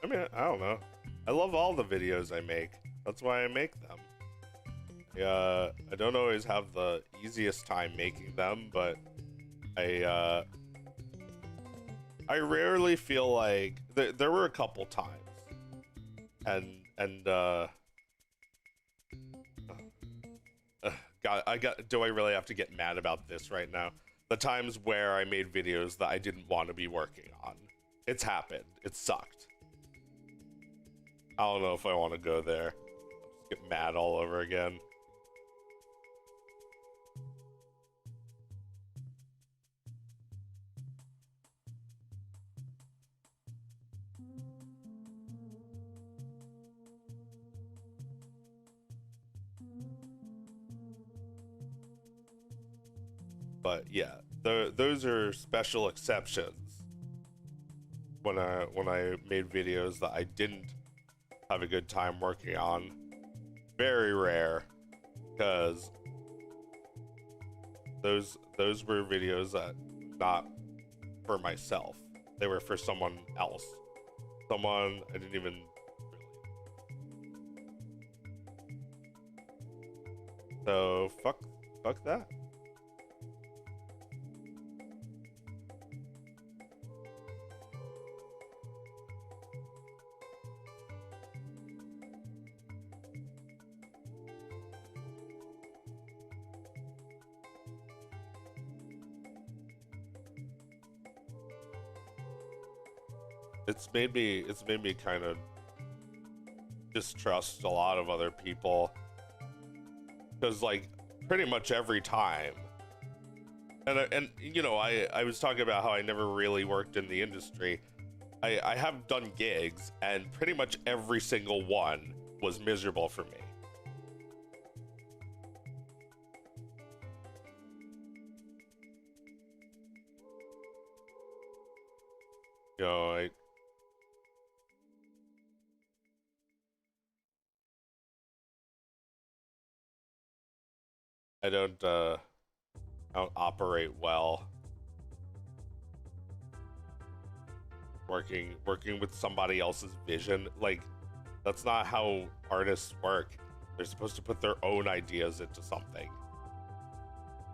mean, I don't know. I love all the videos I make. That's why I make them. I don't always have the easiest time making them, but I rarely feel like there were a couple times, and do I really have to get mad about this right now? The times where I made videos that I didn't want to be working on. It's happened. It sucked. I don't know if I want to go there. Just get mad all over again. But yeah, those are special exceptions. When I made videos that I didn't have a good time working on, very rare, because those were videos that not for myself. They were for someone else. Someone I didn't even really. So fuck that. it's made me kind of distrust a lot of other people, because like pretty much every time, and you know, I was talking about how I never really worked in the industry. I have done gigs, and pretty much every single one was miserable for me. You know, I don't operate well working with somebody else's vision. Like, that's not how artists work. They're supposed to put their own ideas into something.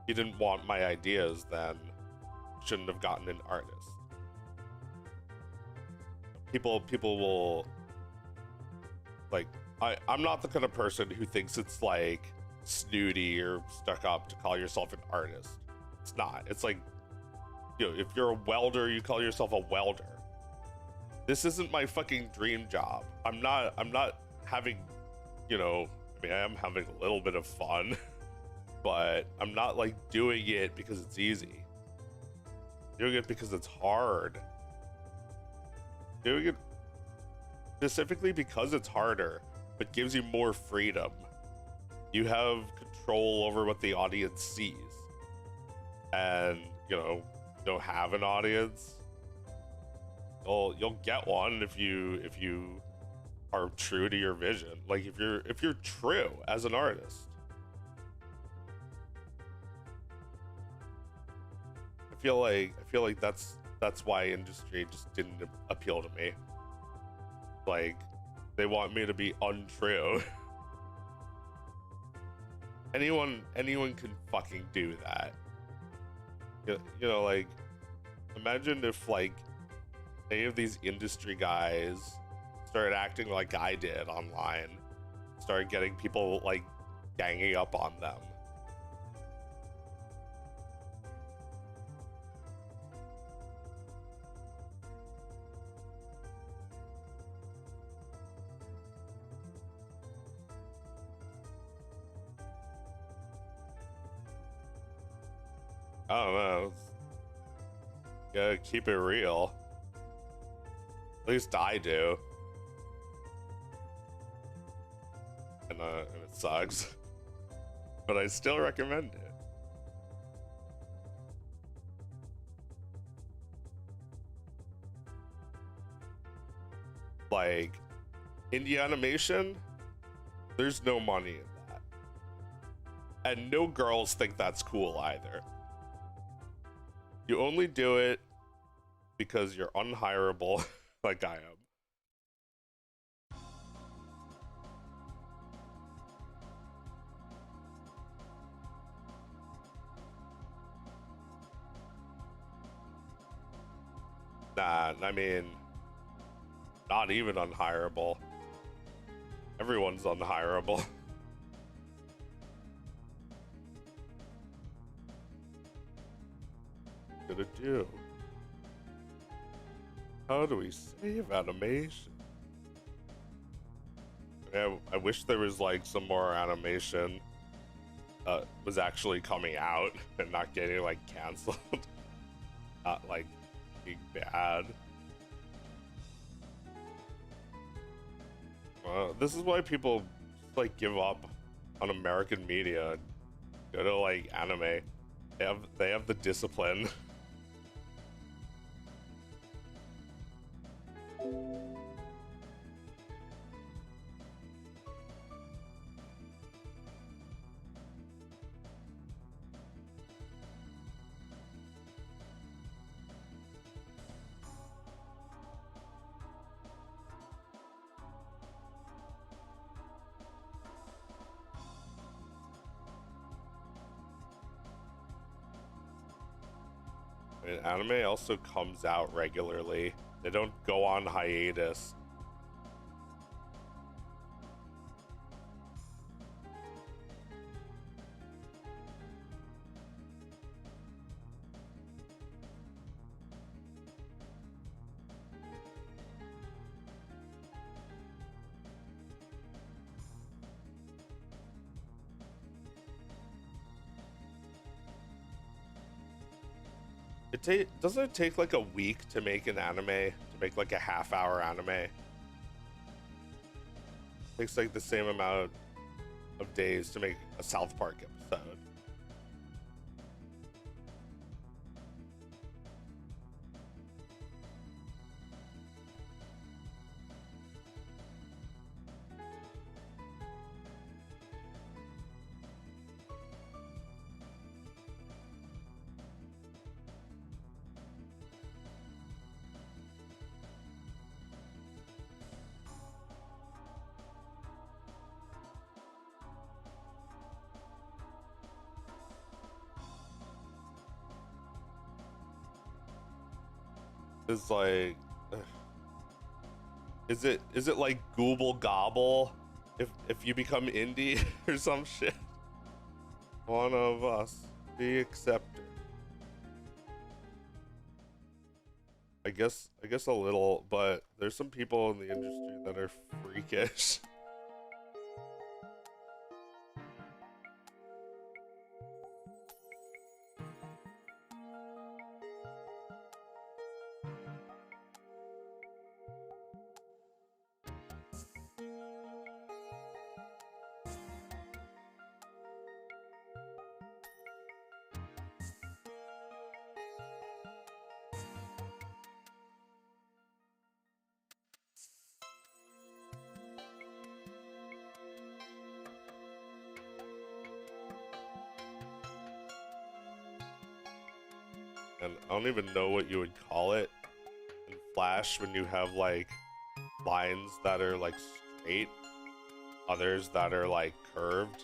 If you didn't want my ideas, then you shouldn't have gotten an artist. People will, like, I'm not the kind of person who thinks it's like snooty or stuck up to call yourself an artist. It's not. It's like, you know, if you're a welder, you call yourself a welder. This isn't my fucking dream job. I'm not having, you know, I mean, I am having a little bit of fun, but I'm not like doing it because it's easy. Doing it because it's hard. Doing it specifically because it's harder, but gives you more freedom. You have control over what the audience sees. And, you know, you don't have an audience, you'll get one if you are true to your vision. Like, if you're true as an artist. I feel like that's why industry just didn't appeal to me. Like, they want me to be untrue. anyone can fucking do that. You know, like, imagine if like any of these industry guys started acting like I did online, started getting people like ganging up on them. I don't know. Gotta keep it real. At least I do. And it sucks. But I still recommend it. Like, indie animation, there's no money in that. And no girls think that's cool either. You only do it because you're unhireable, like I am. Nah, I mean, not even unhireable. Everyone's unhireable. What to do? How do we save animation? Yeah, I wish there was like some more animation was actually coming out and not getting like canceled. Not like being bad. This is why people just, like, give up on American media and go to like anime. They have the discipline. I mean, anime also comes out regularly. They don't go on hiatus. Doesn't it take like a week to make an anime, to make like a half-hour anime? It takes like the same amount of days to make a South Park episode. It's like, is it like Google Gobble if you become indie or some shit? One of us be accepted. I guess a little, but there's some people in the industry that are freakish. And I don't even know what you would call it in Flash when you have like lines that are like straight, others that are like curved.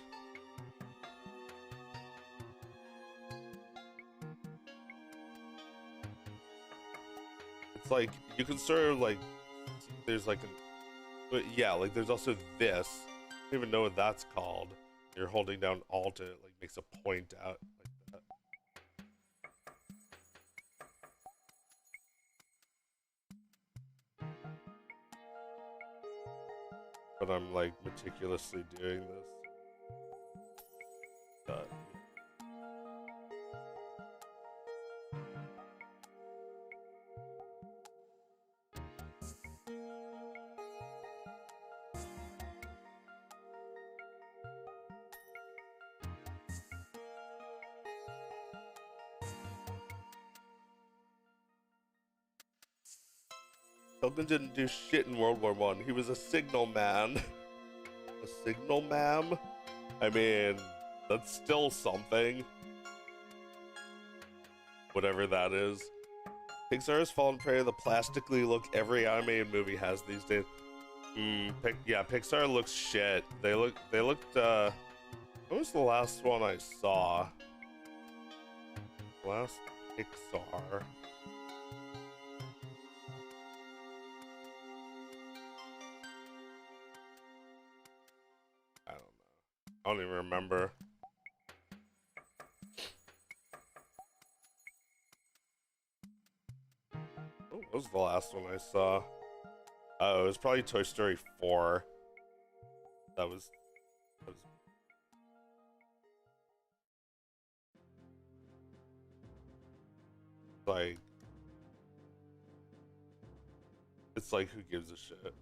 It's like you can sort of like there's like but yeah, like there's also this. I don't even know what that's called. You're holding down Alt and it like makes a point out like that. But I'm like meticulously doing this. Falcon didn't do shit in World War One. He was a signal man. A signal man? I mean, that's still something. Whatever that is. Pixar has fallen prey to the plastically look every animated movie has these days. Yeah, Pixar looks shit. They looked, what was the last one I saw? Last Pixar. I don't even remember. Oh, what was the last one I saw? Oh, it was probably Toy Story 4. That was like, it's like, who gives a shit?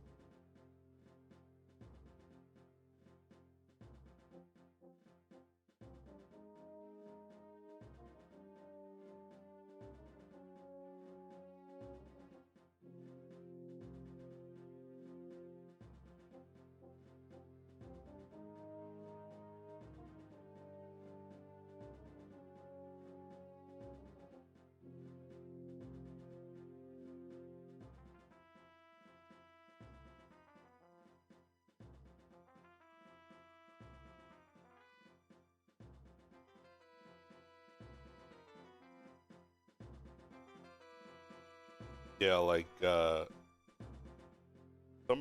Yeah, like, some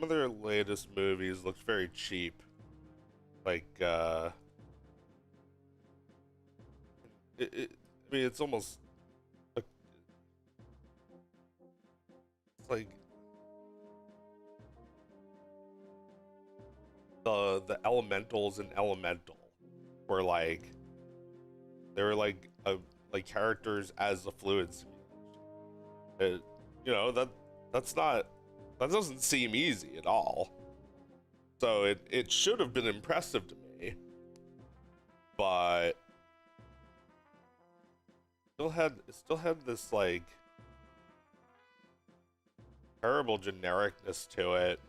of their latest movies looked very cheap. Like, I mean, it's almost, it's like, the elementals in Elemental were like, they were like characters as the fluid It, you know, that's not, that doesn't seem easy at all. So it should have been impressive to me, but it still had this like terrible genericness to it.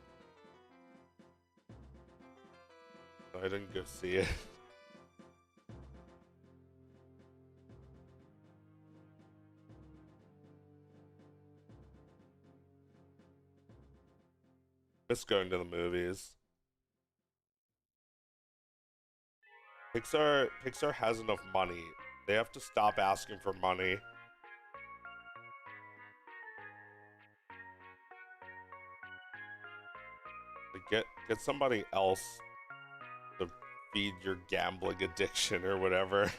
So I didn't go see it. Miss going to the movies. Pixar has enough money. They have to stop asking for money. Like get somebody else to feed your gambling addiction or whatever.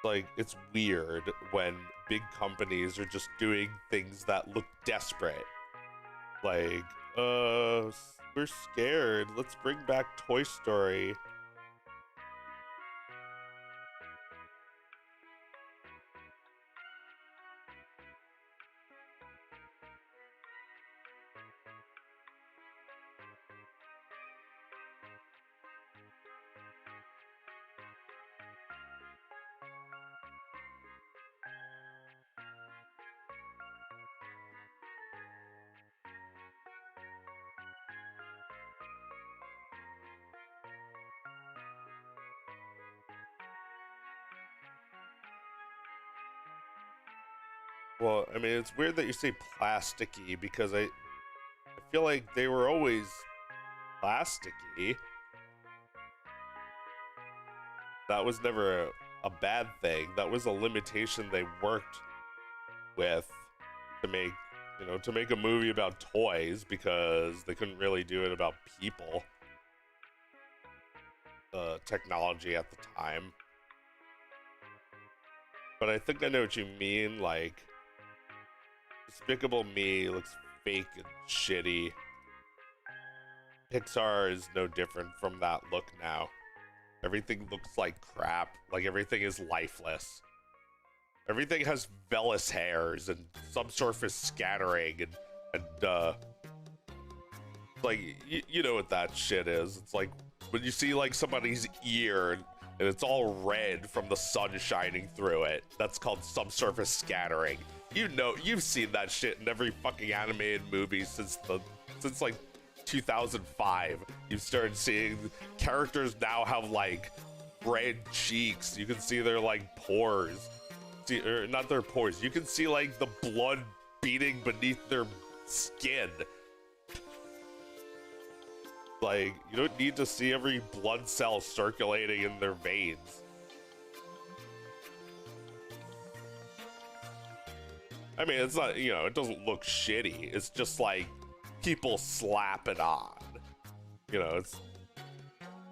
Like, it's weird when big companies are just doing things that look desperate. Like, we're scared. Let's bring back Toy Story. Well, I mean, it's weird that you say plasticky because I feel like they were always plasticky. That was never a bad thing. That was a limitation they worked with to make, you know, to make a movie about toys because they couldn't really do it about people. Technology at the time. But I think I know what you mean, like, Despicable Me looks fake and shitty. Pixar is no different from that look now. Everything looks like crap. Like, everything is lifeless. Everything has vellus hairs and subsurface scattering and like, you know what that shit is. It's like when you see like somebody's ear and it's all red from the sun shining through it. That's called subsurface scattering. You know, you've seen that shit in every fucking animated movie since like 2005. You've started seeing characters now have like red cheeks. You can see their like pores. Or not their pores. You can see like the blood beating beneath their skin. Like, you don't need to see every blood cell circulating in their veins. I mean, it's not, you know, it doesn't look shitty. It's just like people slap it on. You know, it's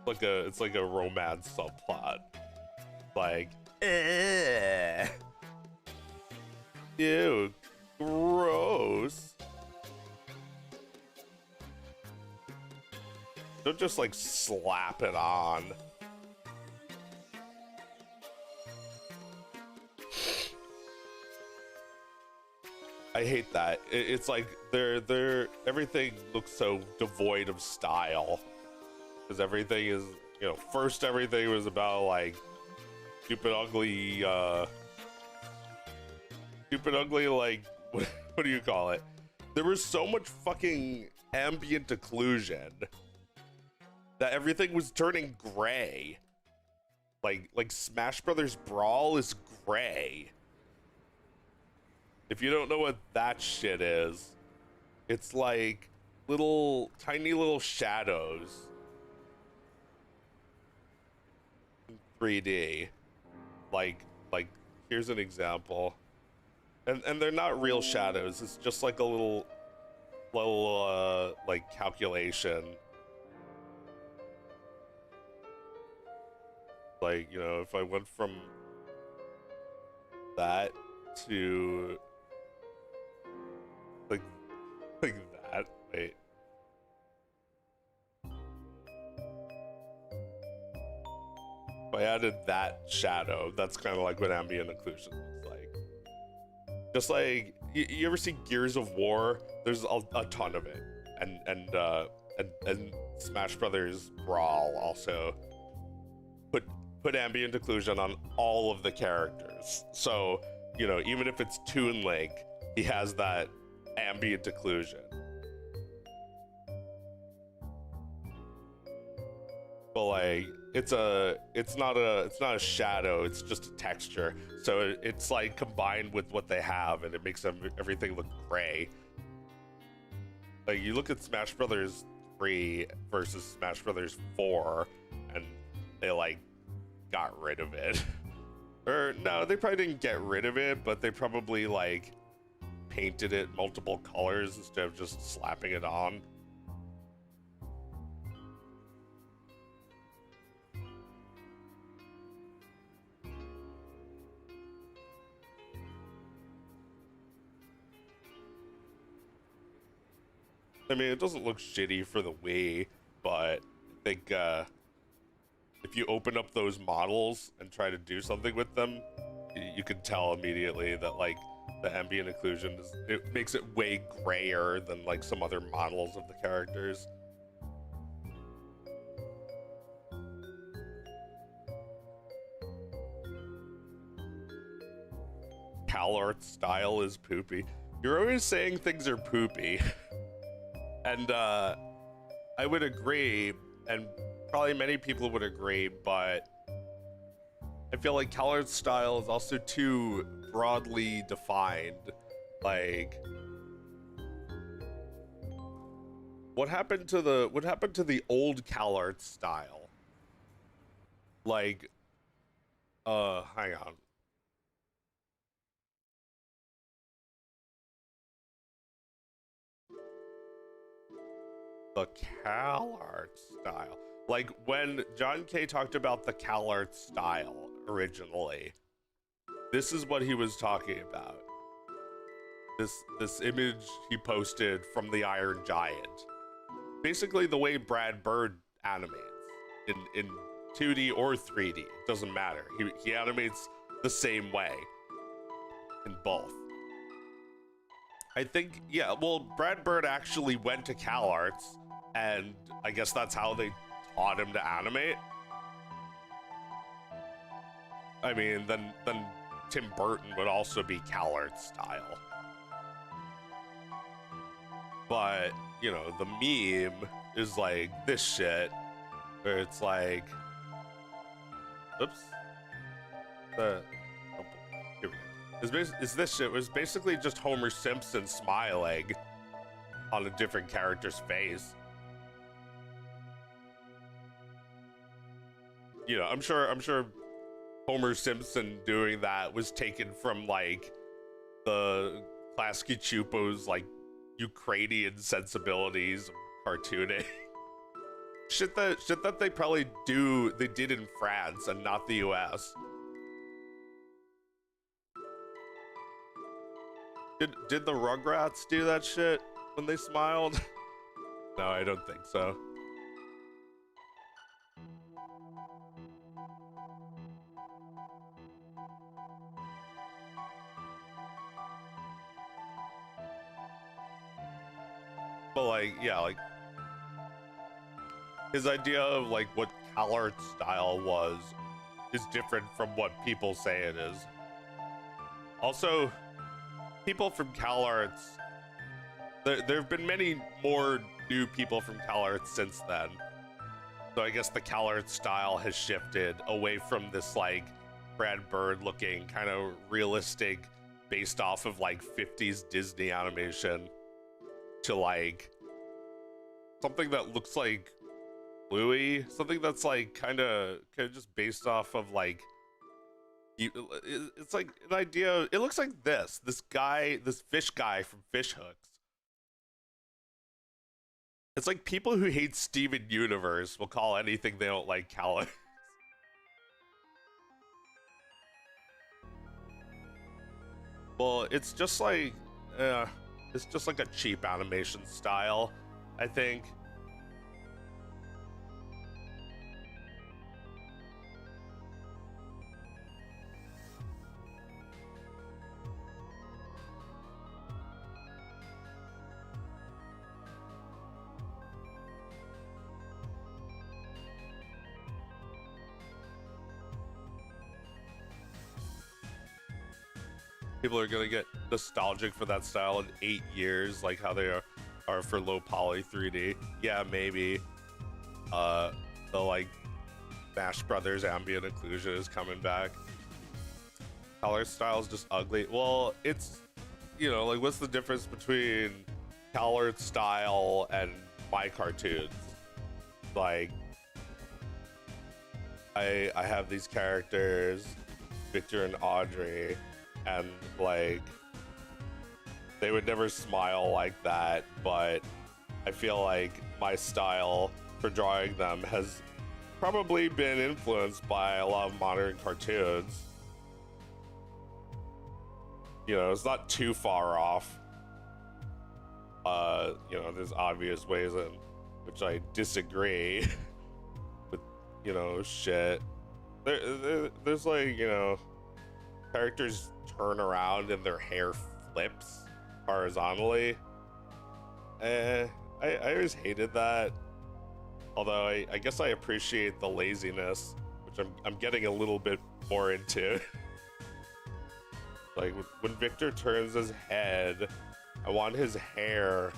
like a romance subplot. Like, ew, gross. Don't just like slap it on. I hate that. It's like everything looks so devoid of style. Because everything is, you know, first everything was about like stupid ugly like what do you call it? There was so much fucking ambient occlusion that everything was turning gray. Like Smash Brothers Brawl is gray. If you don't know what that shit is, it's like tiny little shadows in 3D. Like here's an example. And they're not real shadows. It's just like a little like calculation. Like, you know, if I went from that to like that. Wait. If I added that shadow. That's kind of like what ambient occlusion looks like. Just like you ever see Gears of War? There's a ton of it, and Smash Brothers Brawl also put ambient occlusion on all of the characters. So you know, even if it's Toon Link, he has that ambient occlusion. But like it's not a shadow, it's just a texture, so it's like combined with what they have and it makes everything look gray. Like you look at Smash Brothers 3 versus Smash Brothers 4 and they like got rid of it. Or no, they probably didn't get rid of it, but they probably like painted it multiple colors instead of just slapping it on. I mean, it doesn't look shitty for the Wii, but I think if you open up those models and try to do something with them, you can tell immediately that like the ambient occlusion it makes it way grayer than like some other models of the characters. CalArt style is poopy. You're always saying things are poopy. And I would agree, and probably many people would agree, but I feel like CalArt style is also too broadly defined. Like, what happened to the old CalArt style? Like, hang on. The CalArt style. Like when John K talked about the CalArt style originally, this is what he was talking about. This image he posted from the Iron Giant. Basically the way Brad Bird animates in 2D or 3D, it doesn't matter. He animates the same way in both. I think, yeah, well, Brad Bird actually went to CalArts, and I guess that's how they taught him to animate. I mean, then Tim Burton would also be CalArts style. But, you know, the meme is like this shit, where it's like, oops, here we go. Is this shit was basically just Homer Simpson smiling on a different character's face. You know, I'm sure Homer Simpson doing that was taken from like the Klasky Chupo's like Ukrainian sensibilities of cartooning. shit that they probably did in France and not the US. Did the Rugrats do that shit when they smiled? No, I don't think so. But like, yeah, like his idea of like what CalArt style was is different from what people say it is. Also, people from CalArts, there have been many more new people from CalArts since then. So I guess the CalArts style has shifted away from this like Brad Bird looking kind of realistic based off of like 50s Disney animation to like something that looks like Bluey, something that's like kind of just based off of like it's like an idea. It looks like this fish guy from Fish Hooks. It's like people who hate Steven Universe will call anything they don't like CalArts. Well, it's just like a cheap animation style, I think. People are gonna get nostalgic for that style in 8 years, like how they are for low poly 3D. Yeah, maybe. Uh, the like Smash Brothers ambient occlusion is coming back. Color style is just ugly. Well, it's, you know, like, what's the difference between color style and my cartoons? Like, I have these characters, Victor and Audrey, and like they would never smile like that, but I feel like my style for drawing them has probably been influenced by a lot of modern cartoons. You know, it's not too far off. You know, there's obvious ways in which I disagree with, you know, shit. There's like, you know, characters turn around and their hair flips horizontally. I always hated that. Although I guess I appreciate the laziness, which I'm getting a little bit more into. Like when Victor turns his head, I want his hair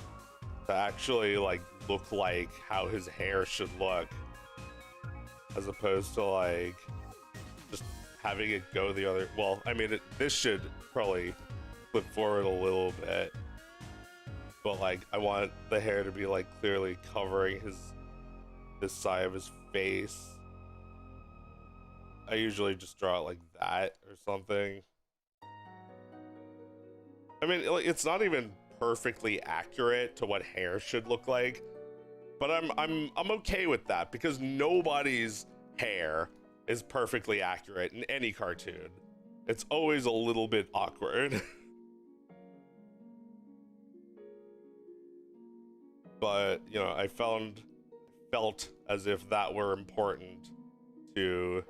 to actually like look like how his hair should look, as opposed to like just having it go the other. Well, I mean, this should probably flip forward a little bit, but like I want the hair to be like clearly covering this side of his face. I usually just draw it like that or something. I mean, it's not even perfectly accurate to what hair should look like, but I'm okay with that because nobody's hair is perfectly accurate in any cartoon. It's always a little bit awkward. But, you know, I felt as if that were important to.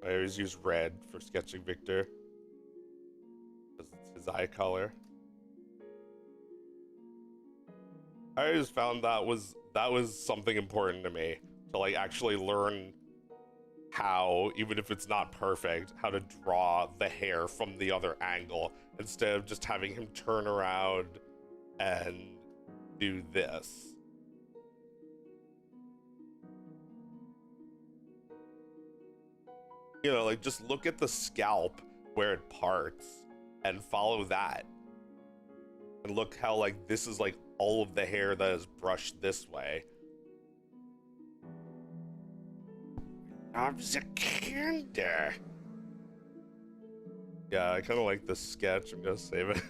I always use red for sketching Victor because it's his eye color. I always found that was something important to me, to like actually learn how, even if it's not perfect, how to draw the hair from the other angle instead of just having him turn around and do this. You know, like just look at the scalp where it parts and follow that. And look how like this is like all of the hair that is brushed this way. I'm the kinder. Yeah, I kind of like this sketch. I'm gonna save it.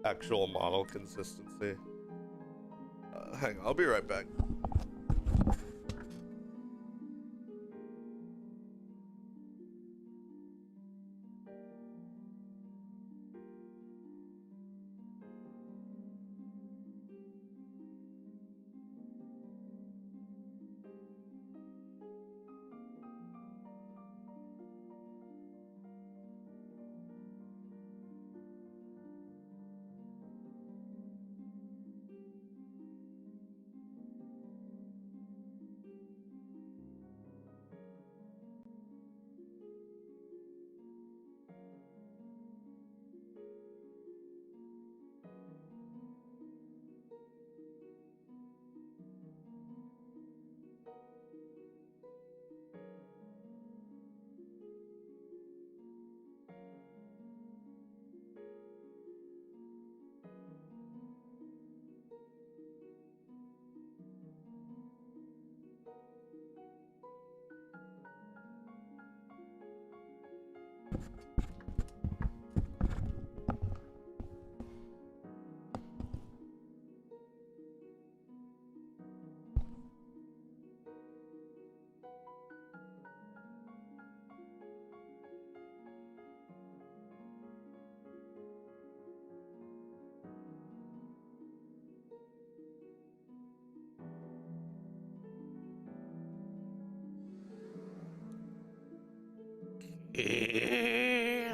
Actual model consistency. Hang on, I'll be right back.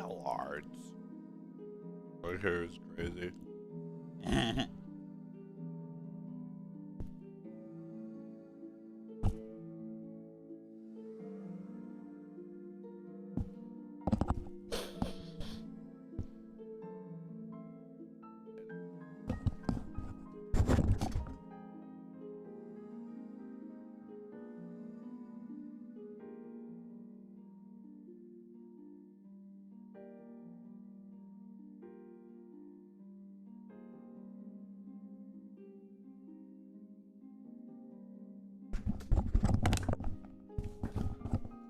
Lords. My hair is crazy.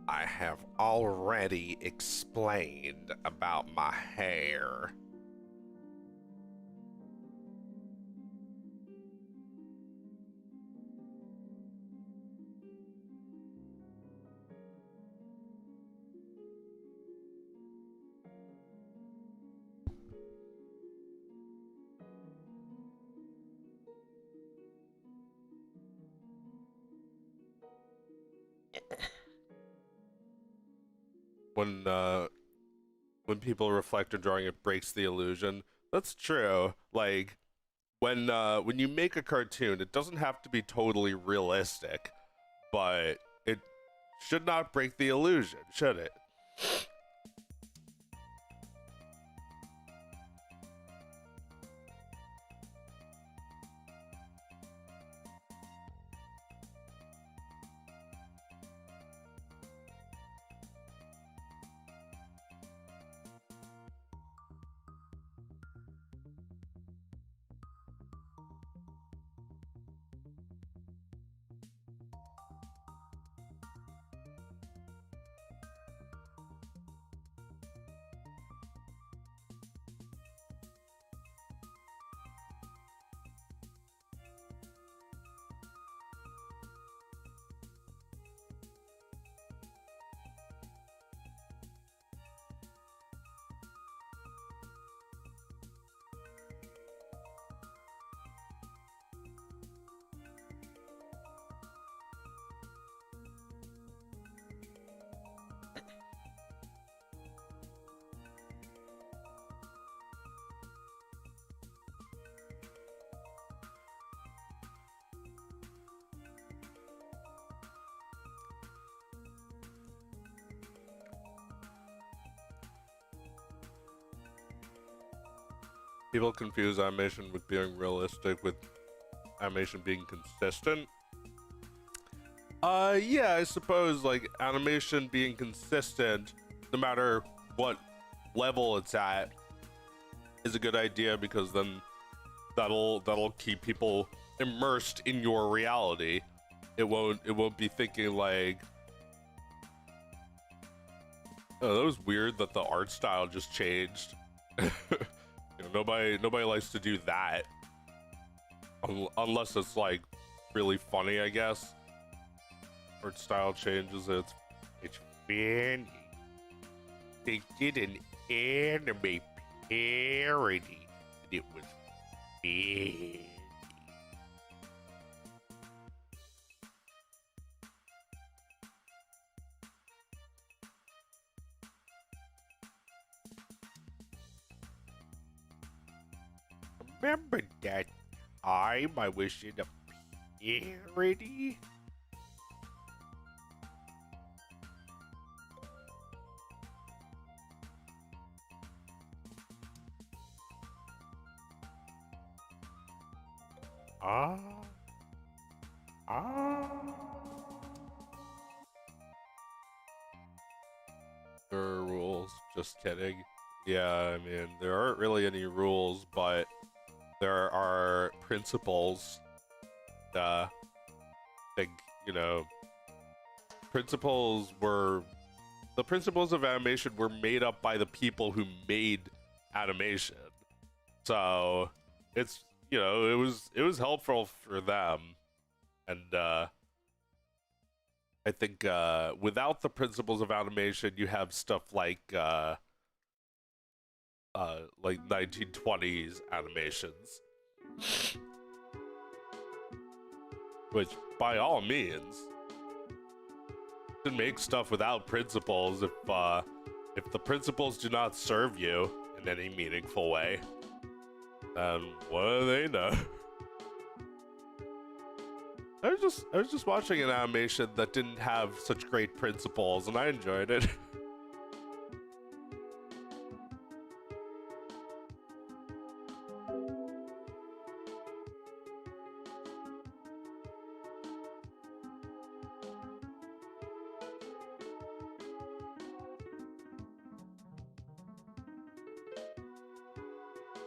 I have already explained about my hair. When people reflect on drawing, it breaks the illusion. That's true. Like when you make a cartoon, it doesn't have to be totally realistic, but it should not break the illusion, should it? People confuse animation with being realistic with animation being consistent. Yeah, I suppose like animation being consistent, no matter what level it's at, is a good idea because then that'll keep people immersed in your reality. It won't be thinking like, oh, that was weird that the art style just changed. You know, nobody likes to do that unless it's like really funny, I guess. Art style changes. It's funny. They did an anime parody, and it was funny. Remember that time I was in a parody? Ah. Ah. There are rules. Just kidding. Yeah, I mean, there aren't really any rules, but there are principles. Think, you know, the principles of animation were made up by the people who made animation. So it's, you know, it was helpful for them. And I think without the principles of animation, you have stuff like 1920s animations, which by all means can make stuff without principles If the principles do not serve you in any meaningful way, then what do they know? I was just watching an animation that didn't have such great principles, and I enjoyed it.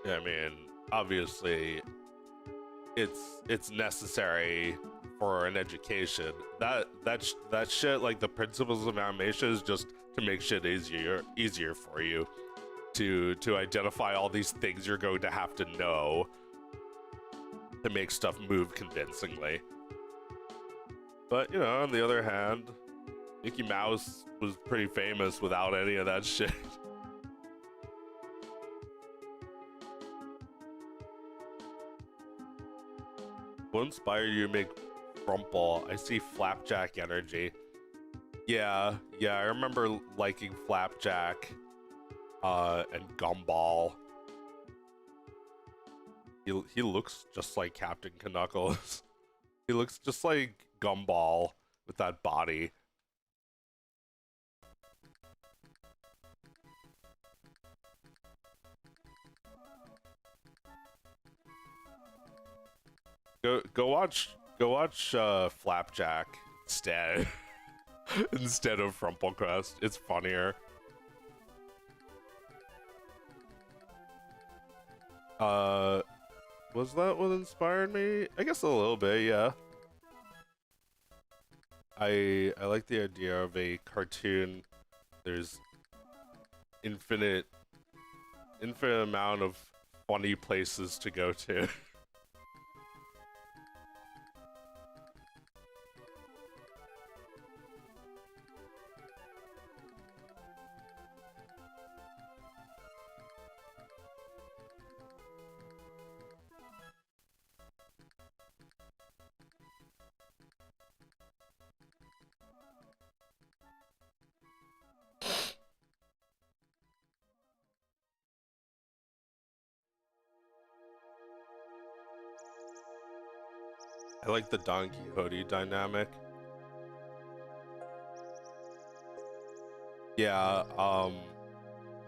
I mean, obviously, it's necessary for an education. That shit, like the principles of animation, is just to make shit easier for you to identify all these things you're going to have to know to make stuff move convincingly. But you know, on the other hand, Mickey Mouse was pretty famous without any of that shit. What inspired you to make Frump? I see Flapjack energy. Yeah, I remember liking Flapjack and Gumball. He looks just like Captain Knuckles. He looks just like Gumball with that body. Go watch Flapjack instead instead of Frumplecrust. It's funnier. Was that what inspired me? I guess a little bit, yeah. I like the idea of a cartoon. There's infinite amount of funny places to go to. I like the Don Quixote dynamic. Yeah,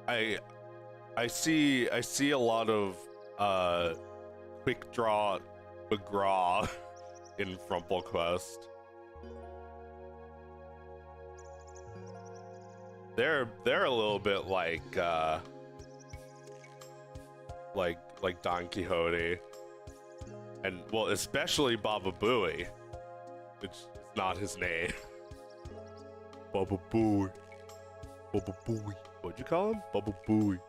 I see a lot of quick draw McGraw in FrumpleQuest. They're a little bit like Don Quixote. And, well, especially Baba Booey, which is not his name. Baba Booey. Baba Booey. What'd you call him? Baba Booey.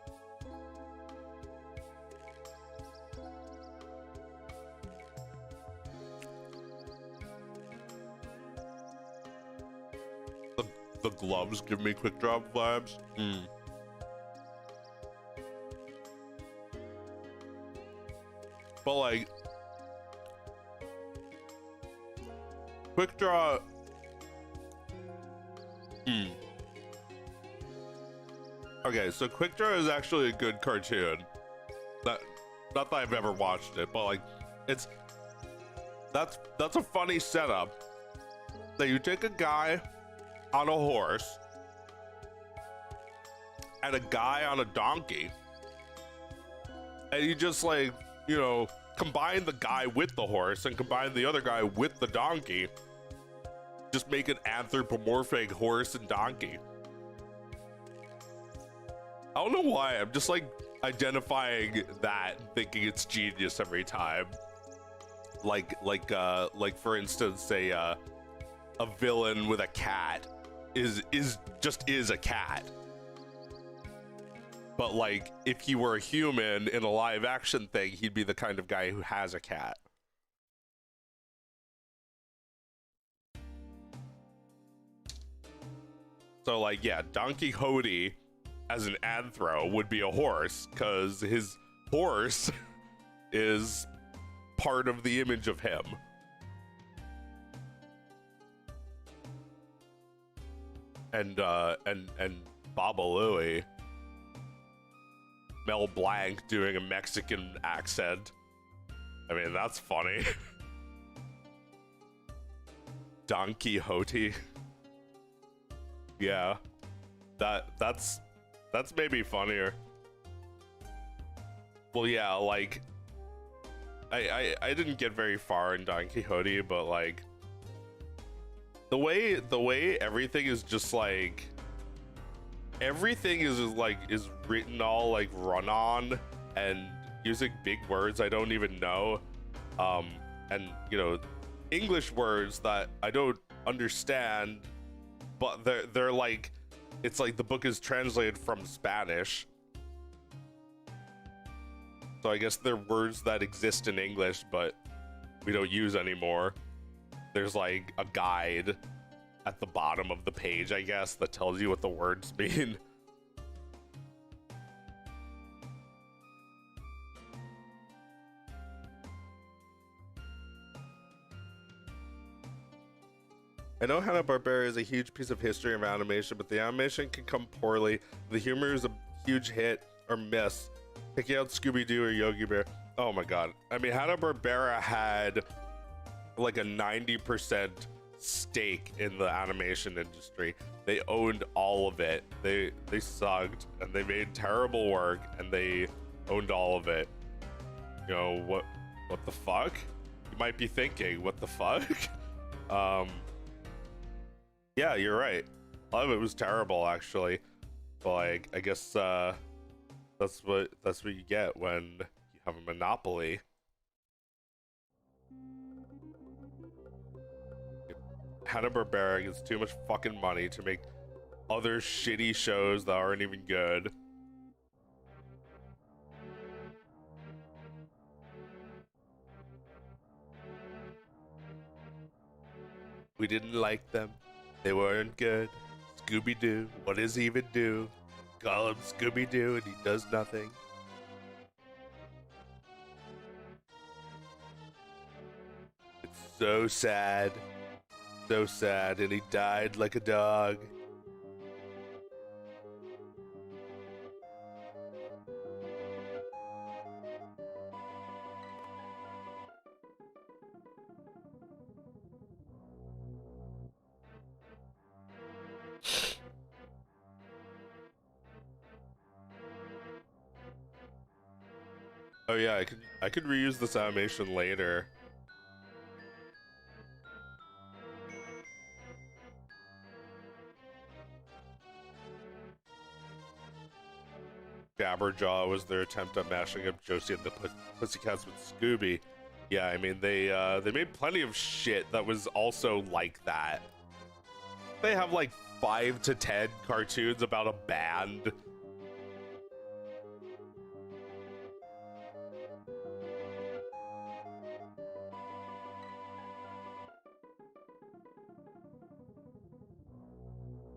The gloves give me quick drop vibes. But, like, quick draw. Okay, so Quick Draw is actually a good cartoon. Not that I've ever watched it, but like, that's a funny setup. That you take a guy on a horse and a guy on a donkey, and you just, like, you know, combine the guy with the horse and combine the other guy with the donkey. Just make an anthropomorphic horse and donkey. I don't know why, I'm just like identifying that and thinking it's genius every time. Like for instance, a villain with a cat is a cat. But like, if he were a human in a live action thing, he'd be the kind of guy who has a cat. So like, yeah, Don Quixote as an anthro would be a horse, because his horse is part of the image of him. And Baba Louie. Mel Blanc doing a Mexican accent. I mean, that's funny. Don Quixote. Yeah. That's maybe funnier. Well, yeah, like I didn't get very far in Don Quixote, but like the way everything is just like everything is written all like run on and using big words I don't even know, and you know, English words that I don't understand, but they're like, it's like the book is translated from Spanish, so I guess they're words that exist in English but we don't use anymore. There's like a guide at the bottom of the page, I guess, that tells you what the words mean. I know Hanna-Barbera is a huge piece of history of animation, but the animation can come poorly. The humor is a huge hit or miss. Picking out Scooby-Doo or Yogi Bear. Oh my god. I mean, Hanna-Barbera had like a 90% stake in the animation industry. They owned all of it. They sucked and they made terrible work and they owned all of it. You know, what the fuck? You might be thinking, what the fuck? Yeah, you're right. A lot of it was terrible, actually. But like, I guess that's what you get when you have a monopoly. Hanna-Barbera gets too much fucking money to make other shitty shows that aren't even good. We didn't like them. They weren't good. Scooby-Doo, what does he even do? Call him Scooby-Doo and he does nothing. It's so sad. So sad, and he died like a dog. Oh yeah, I could reuse this animation later. Jabberjaw was their attempt at mashing up Josie and the Pussycats with Scooby. Yeah, I mean they made plenty of shit that was also like that. They have like 5 to 10 cartoons about a band.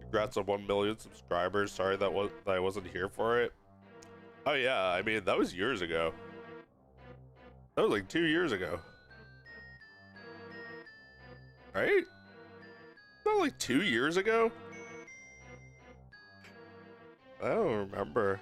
Congrats on 1 million subscribers. Sorry that I wasn't here for it. Oh yeah, I mean that was years ago. That was like 2 years ago. Right? Not like 2 years ago? I don't remember.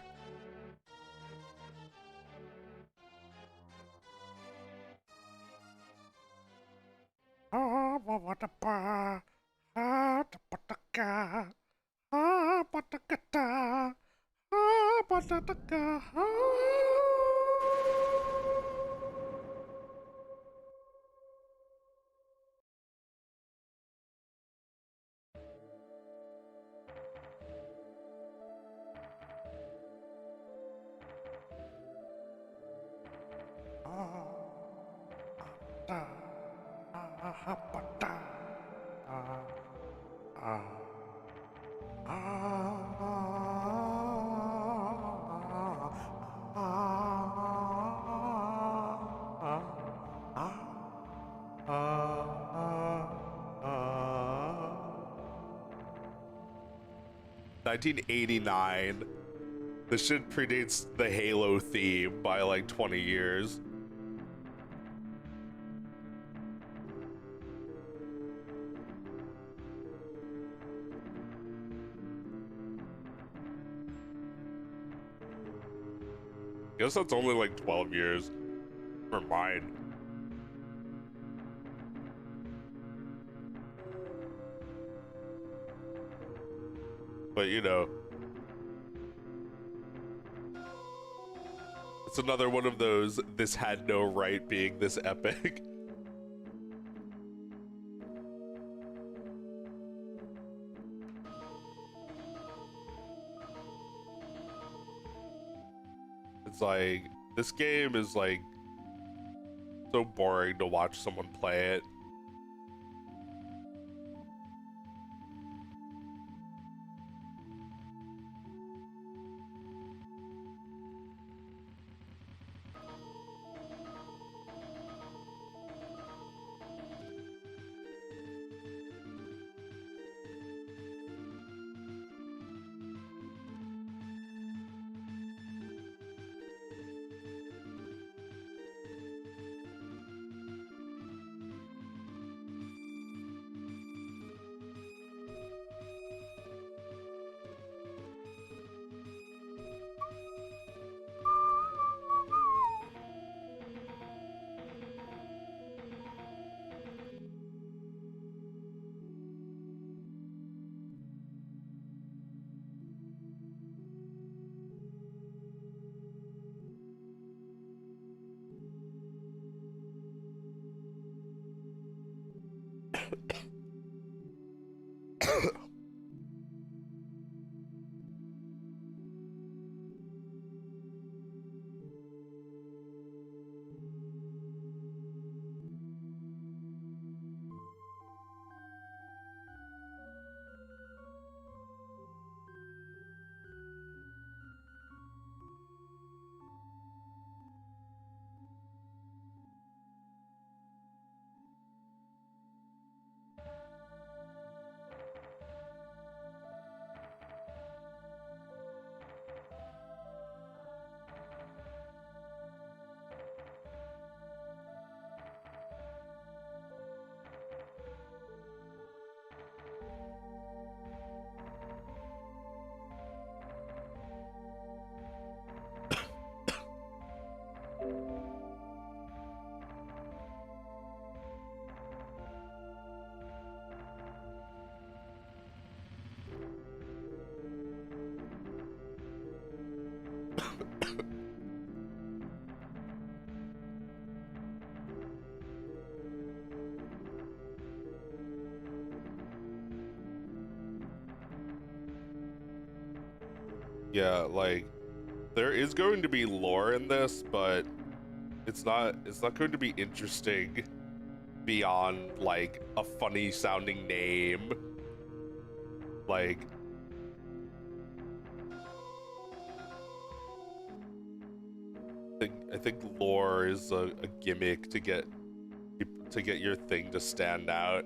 $1989. This shit predates the Halo theme by like 20 years. guess that's only like 12 years. Never mind. But you know, it's another one of those, this had no right being this epic. It's like, this game is like so boring to watch someone play it. Yeah, like, there is going to be lore in this, but it's not going to be interesting beyond like a funny sounding name. Like, I think lore is a gimmick to get your thing to stand out.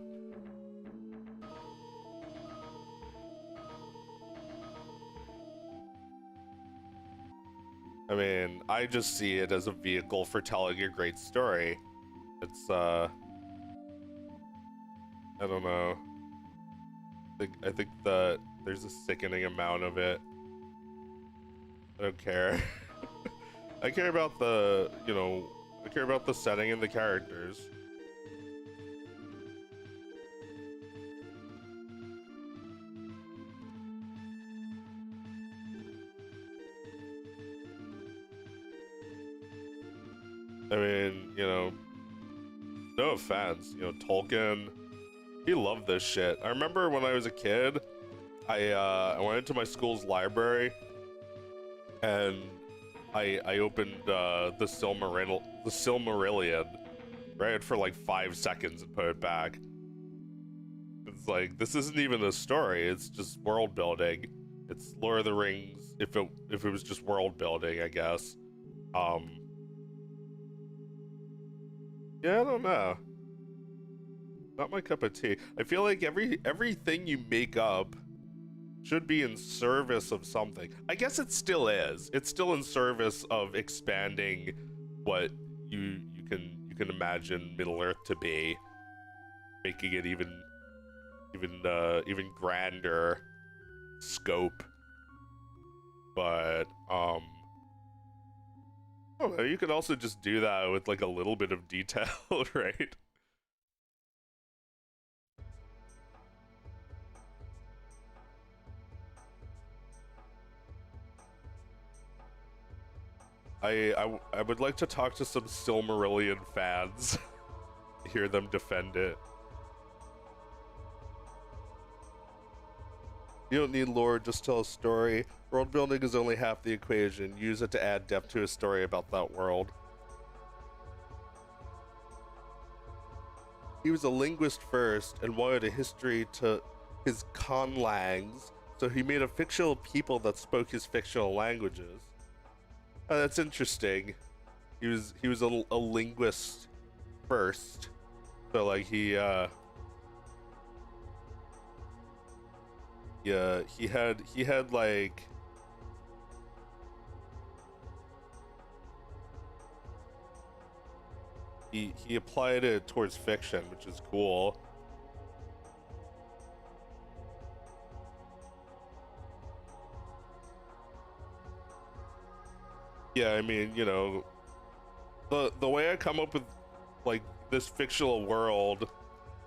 I mean, I just see it as a vehicle for telling a great story. It's I don't know. I think that there's a sickening amount of it. I don't care. I care about the, you know, I care about the setting and the characters. I mean, you know, no offense, you know, Tolkien, he loved this shit. I remember when I was a kid, I went into my school's library and I opened the Silmarillion, read it for like 5 seconds and put it back. It's like, this isn't even a story, it's just world building. It's Lord of the Rings if it was just world building, I guess. Yeah, I don't know. Not my cup of tea. I feel like everything you make up should be in service of something. I guess it still is. It's still in service of expanding what you can imagine Middle Earth to be, making it even grander scope. But Oh, you could also just do that with like a little bit of detail, right? I would like to talk to some Silmarillion fans, hear them defend it. You don't need lore, just tell a story. World building is only half the equation. Use it to add depth to a story about that world. He was a linguist first and wanted a history to his conlangs, so he made a fictional people that spoke his fictional languages. Oh, that's interesting. He was a linguist first, so like yeah, he had like he applied it towards fiction, which is cool. Yeah, I mean, you know, the way I come up with like this fictional world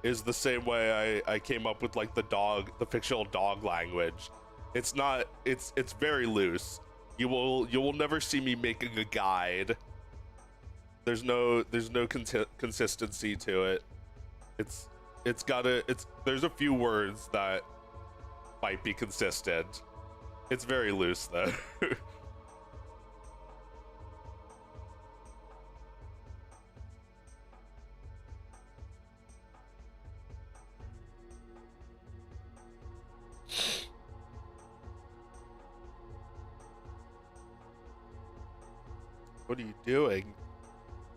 is the same way I came up with like the fictional dog language. It's not it's very loose. You will never see me making a guide. There's no consistency to it. There's a few words that might be consistent. It's very loose though. What are you doing?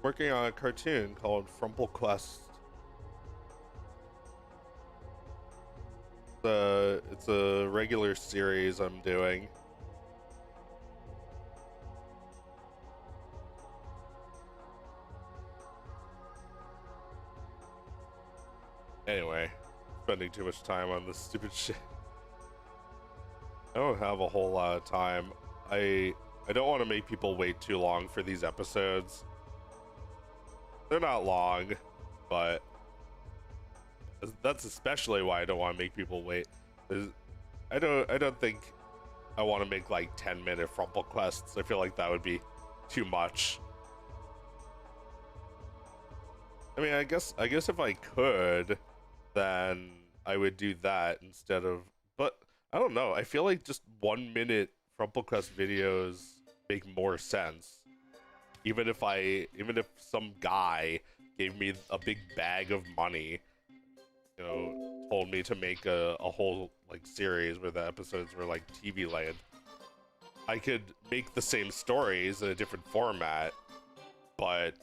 Working on a cartoon called Frumple Quest. It's a regular series I'm doing. Anyway, spending too much time on this stupid shit. I don't have a whole lot of time. I don't want to make people wait too long for these episodes. They're not long, but that's especially why I don't want to make people wait. I don't think I want to make like 10-minute Frumple quests. I feel like that would be too much. I mean, I guess if I could, then I would do that instead of. But I don't know. I feel like just 1-minute Frumple quest videos make more sense. Even if some guy gave me a big bag of money, you know, told me to make a whole like series where the episodes were like TV land, I could make the same stories in a different format, but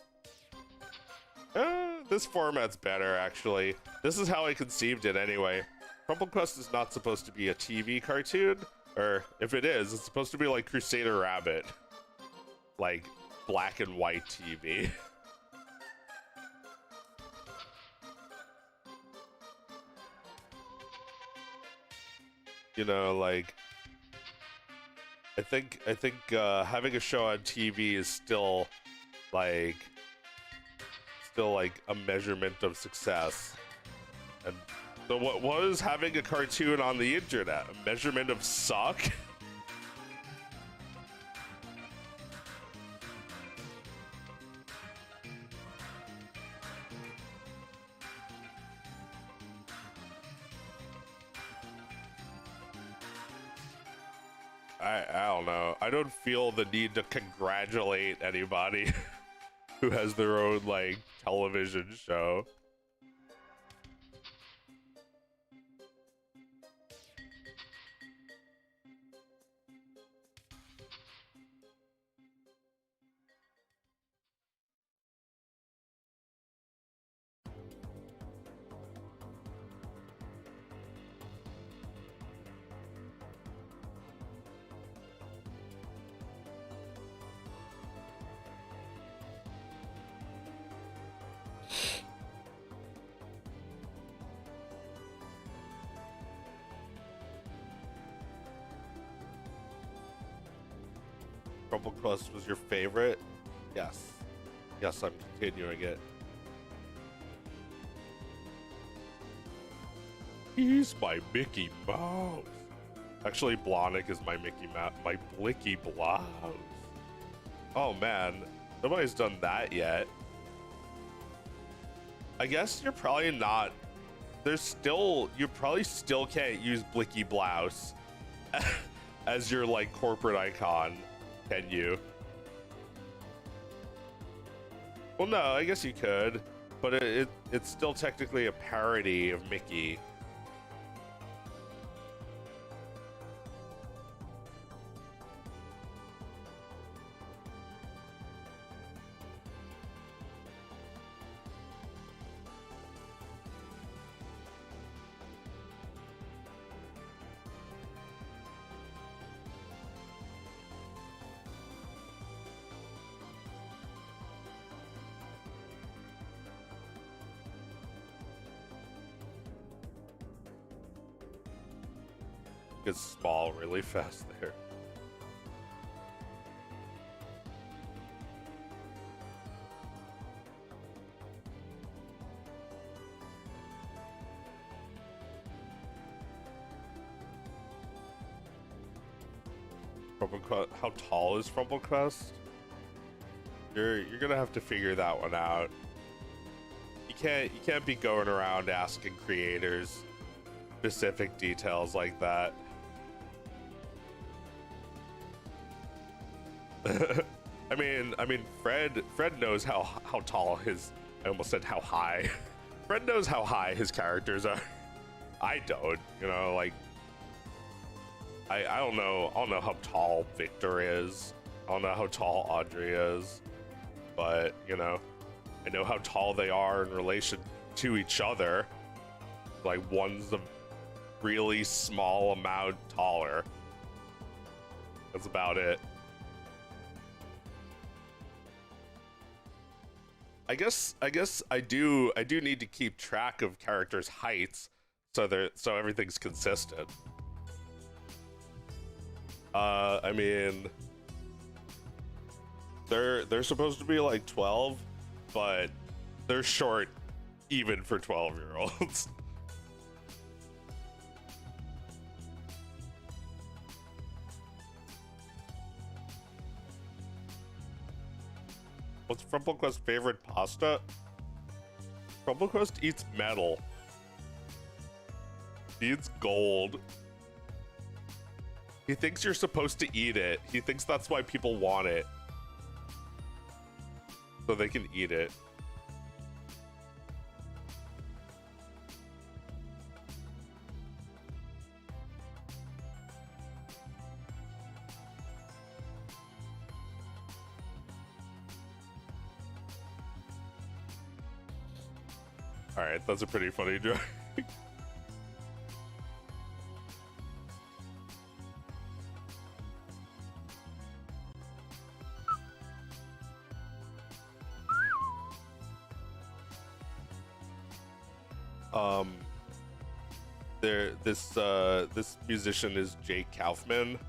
this format's better actually. This is how I conceived it anyway. Frumple Quest is not supposed to be a TV cartoon, or if it is, it's supposed to be like Crusader Rabbit, like black and white TV. You know, like I think having a show on TV is still like a measurement of success. And so what was having a cartoon on the internet? A measurement of suck? I don't know. I don't feel the need to congratulate anybody who has their own like television show. Frumple Quest was your favorite? Yes. Yes, I'm continuing it. He's my Mickey Mouse. Actually, Blonick is my my Blicky Blouse. Oh man, nobody's done that yet. I guess you're probably not. You probably still can't use Blicky Blouse as your like corporate icon, can you? Well, no, I guess you could, but it's still technically a parody of Mickey. Gets small really fast there. How tall is Frumplecrest? You're gonna have to figure that one out. You can't be going around asking creators specific details like that. I mean, Fred knows how tall his. I almost said how high. Fred knows how high his characters are. I don't, you know, like I don't know how tall Victor is. I don't know how tall Audrey is, but you know, I know how tall they are in relation to each other. Like one's a really small amount taller. That's about it. I guess I do need to keep track of characters' heights so everything's consistent. I mean, they're supposed to be like 12, but they're short even for 12-year-olds. What's Frumplecrest's favorite pasta? Frumplecrest eats metal. He eats gold. He thinks you're supposed to eat it. He thinks that's why people want it. So they can eat it. Alright, that's a pretty funny joke. This musician is Jake Kaufman.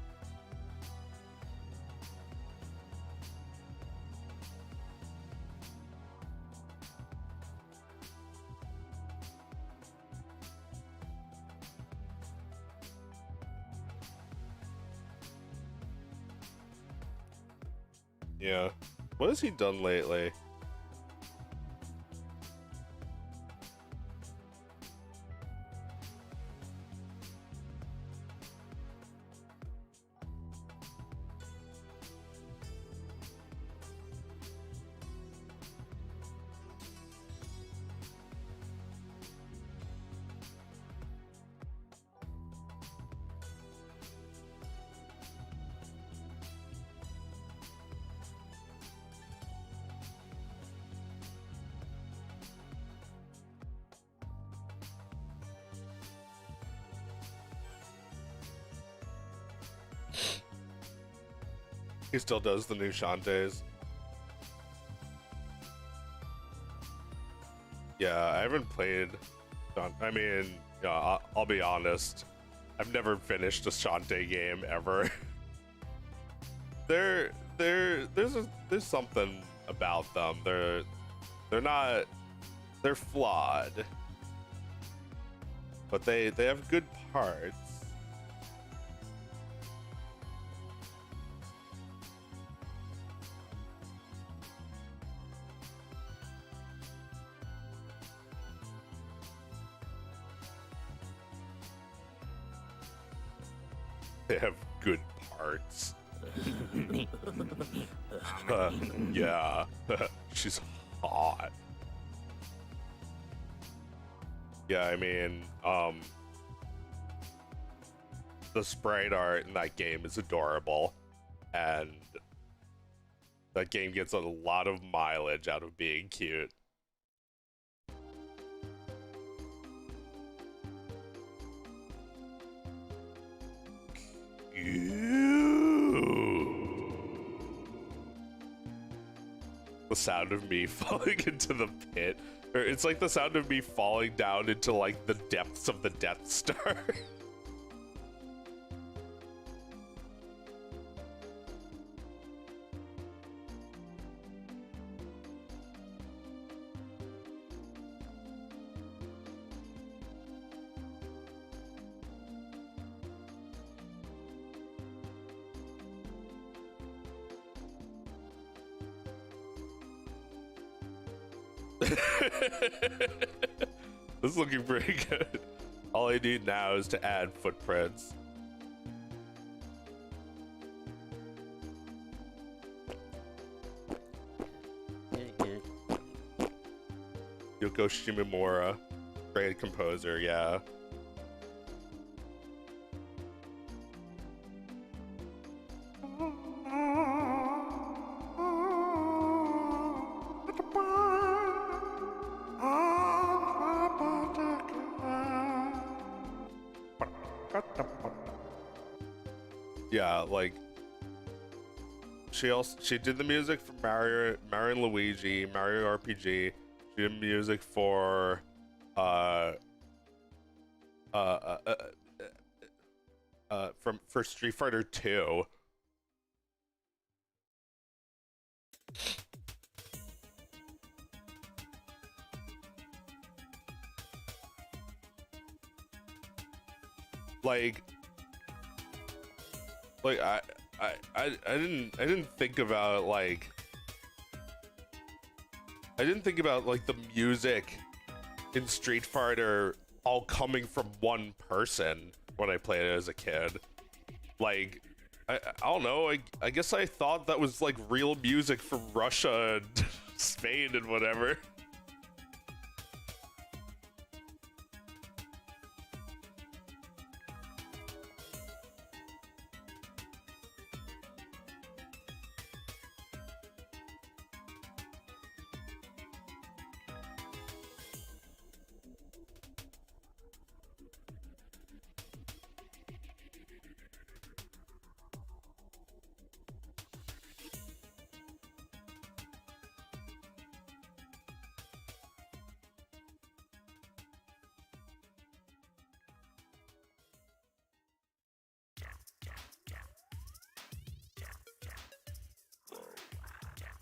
Yeah. What has he done lately? He still does the new Shantaes. Yeah, I haven't played. I mean, yeah, I'll be honest. I've never finished a Shantae game ever. There's something about them. They're not, they're flawed, but they have good parts. They have good parts. Yeah, she's hot. Yeah, I mean, the sprite art in that game is adorable, and that game gets a lot of mileage out of being cute. The sound of me falling into the pit, or it's like the sound of me falling down into like the depths of the Death Star. This is looking pretty good. All I need now is to add footprints. Yoko Shimomura, great composer, yeah. Yeah, like she did the music for Mario and Luigi, Mario RPG. She did music for for Street Fighter 2. Like I didn't think about like the music in Street Fighter all coming from one person when I played it as a kid. Like I don't know, I guess I thought that was like real music from Russia and Spain and whatever.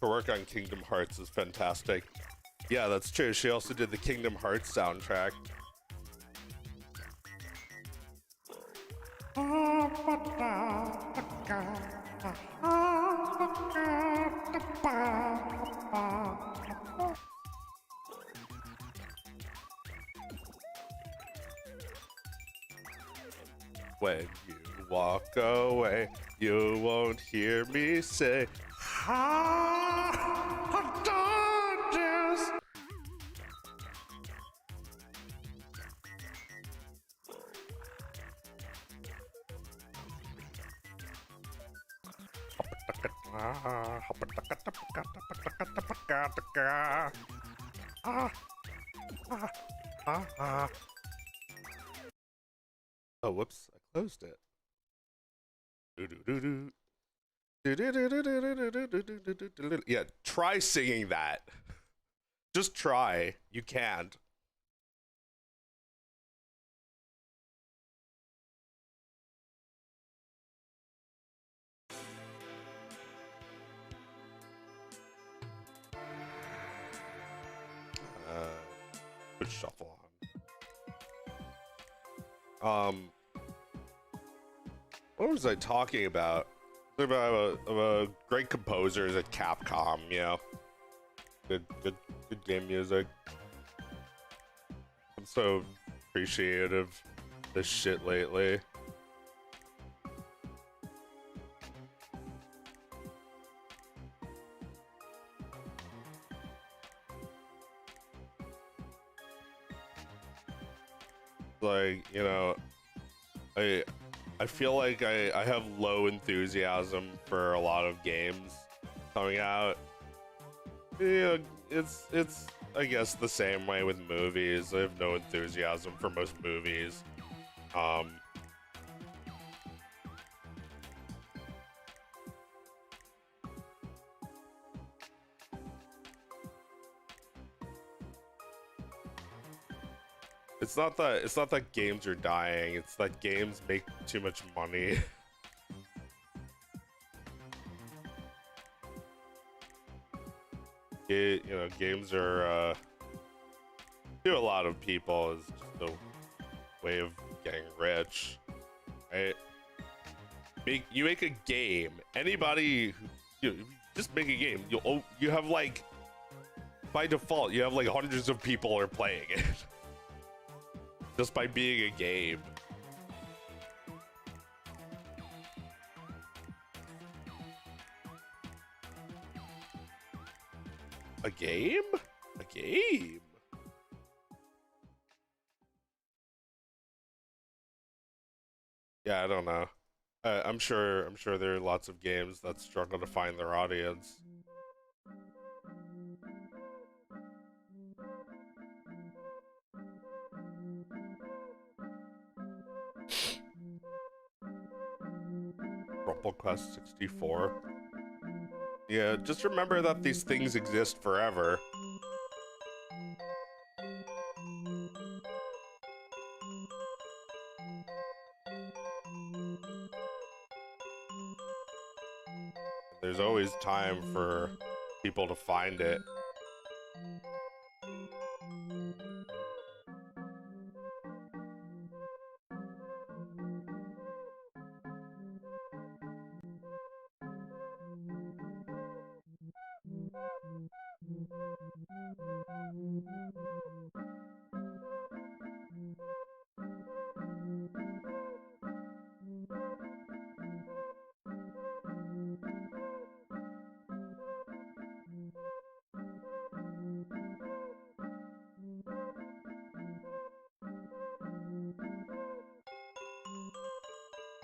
Her work on Kingdom Hearts is fantastic. Yeah, that's true. She also did the Kingdom Hearts soundtrack. When you walk away, you won't hear me say, Dodgers. Oh, whoops, I closed it. Yeah, try singing that. Just try. You can't. put shuffle on. What was I talking about? About a great composers at Capcom, you know. Good game music. I'm so appreciative of this shit lately. Like, you know, I feel like I have low enthusiasm for a lot of games coming out. Yeah, it's I guess the same way with movies. I have no enthusiasm for most movies. It's not that games are dying, it's that games make too much money. You know, games are to a lot of people is just a way of getting rich, right? You make a game. Anybody, you just make a game. You have like, by default, you have like hundreds of people are playing it. Just by being a game. A game? A game? Yeah, I don't know. I'm sure there are lots of games that struggle to find their audience. Quest 64. Yeah, just remember that these things exist forever. There's always time for people to find it.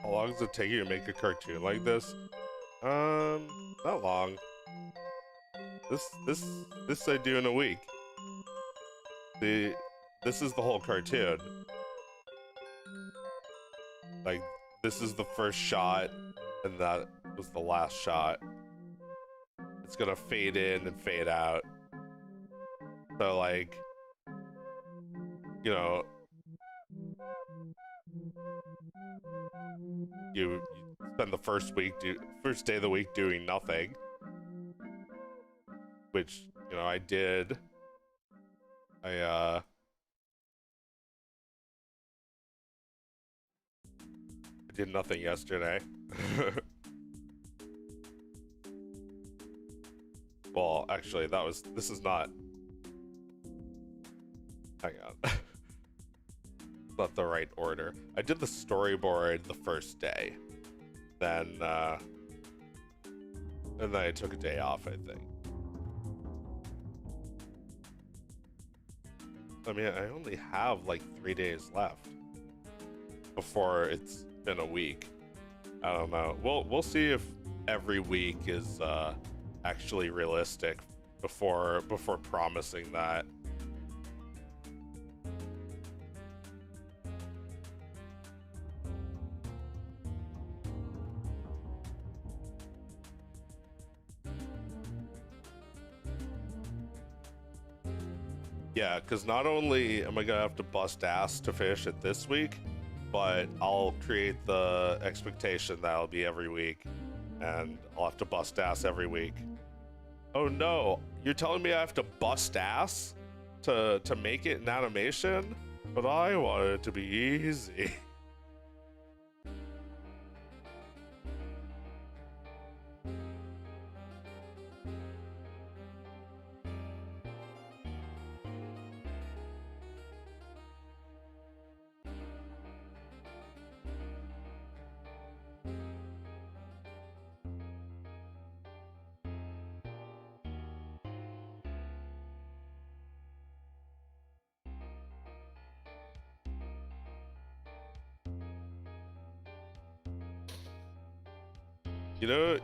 How long does it take you to make a cartoon like this? Not long. This I do in a week. This is the whole cartoon. Like, this is the first shot, and that was the last shot. It's gonna fade in and fade out. So, like, you know, you spend the first day of the week doing nothing, which, you know, I did. I did nothing yesterday. Well, actually, this is not. Hang on. Not the right order. I did the storyboard the first day. Then I took a day off, I think. I mean, I only have like 3 days left before it's been a week. I don't know. We'll see if every week is actually realistic before promising that. Yeah, because not only am I gonna have to bust ass to finish it this week, but I'll create the expectation that it'll be every week, and I'll have to bust ass every week. Oh no, you're telling me I have to bust ass to make it an animation, but I want it to be easy.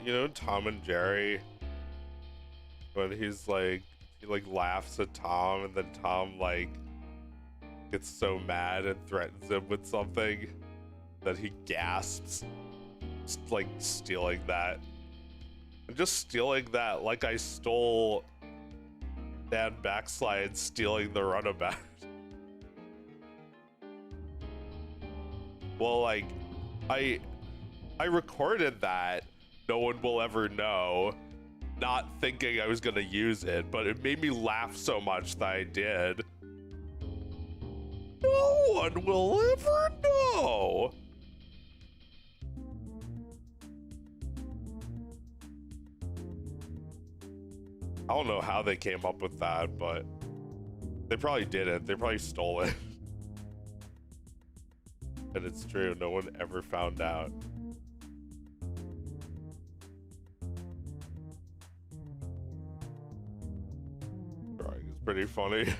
You know Tom and Jerry, when he's like, he like laughs at Tom, and then Tom like gets so mad and threatens him with something that he gasps. Just like stealing that. I'm just stealing that like I stole Dan Backslide stealing the runabout. Well, like, I recorded that. No one will ever know, not thinking I was gonna use it, but it made me laugh so much that I did. No one will ever know. I don't know how they came up with that, but they probably didn't. They probably stole it. And it's true, no one ever found out. Drawing is pretty funny.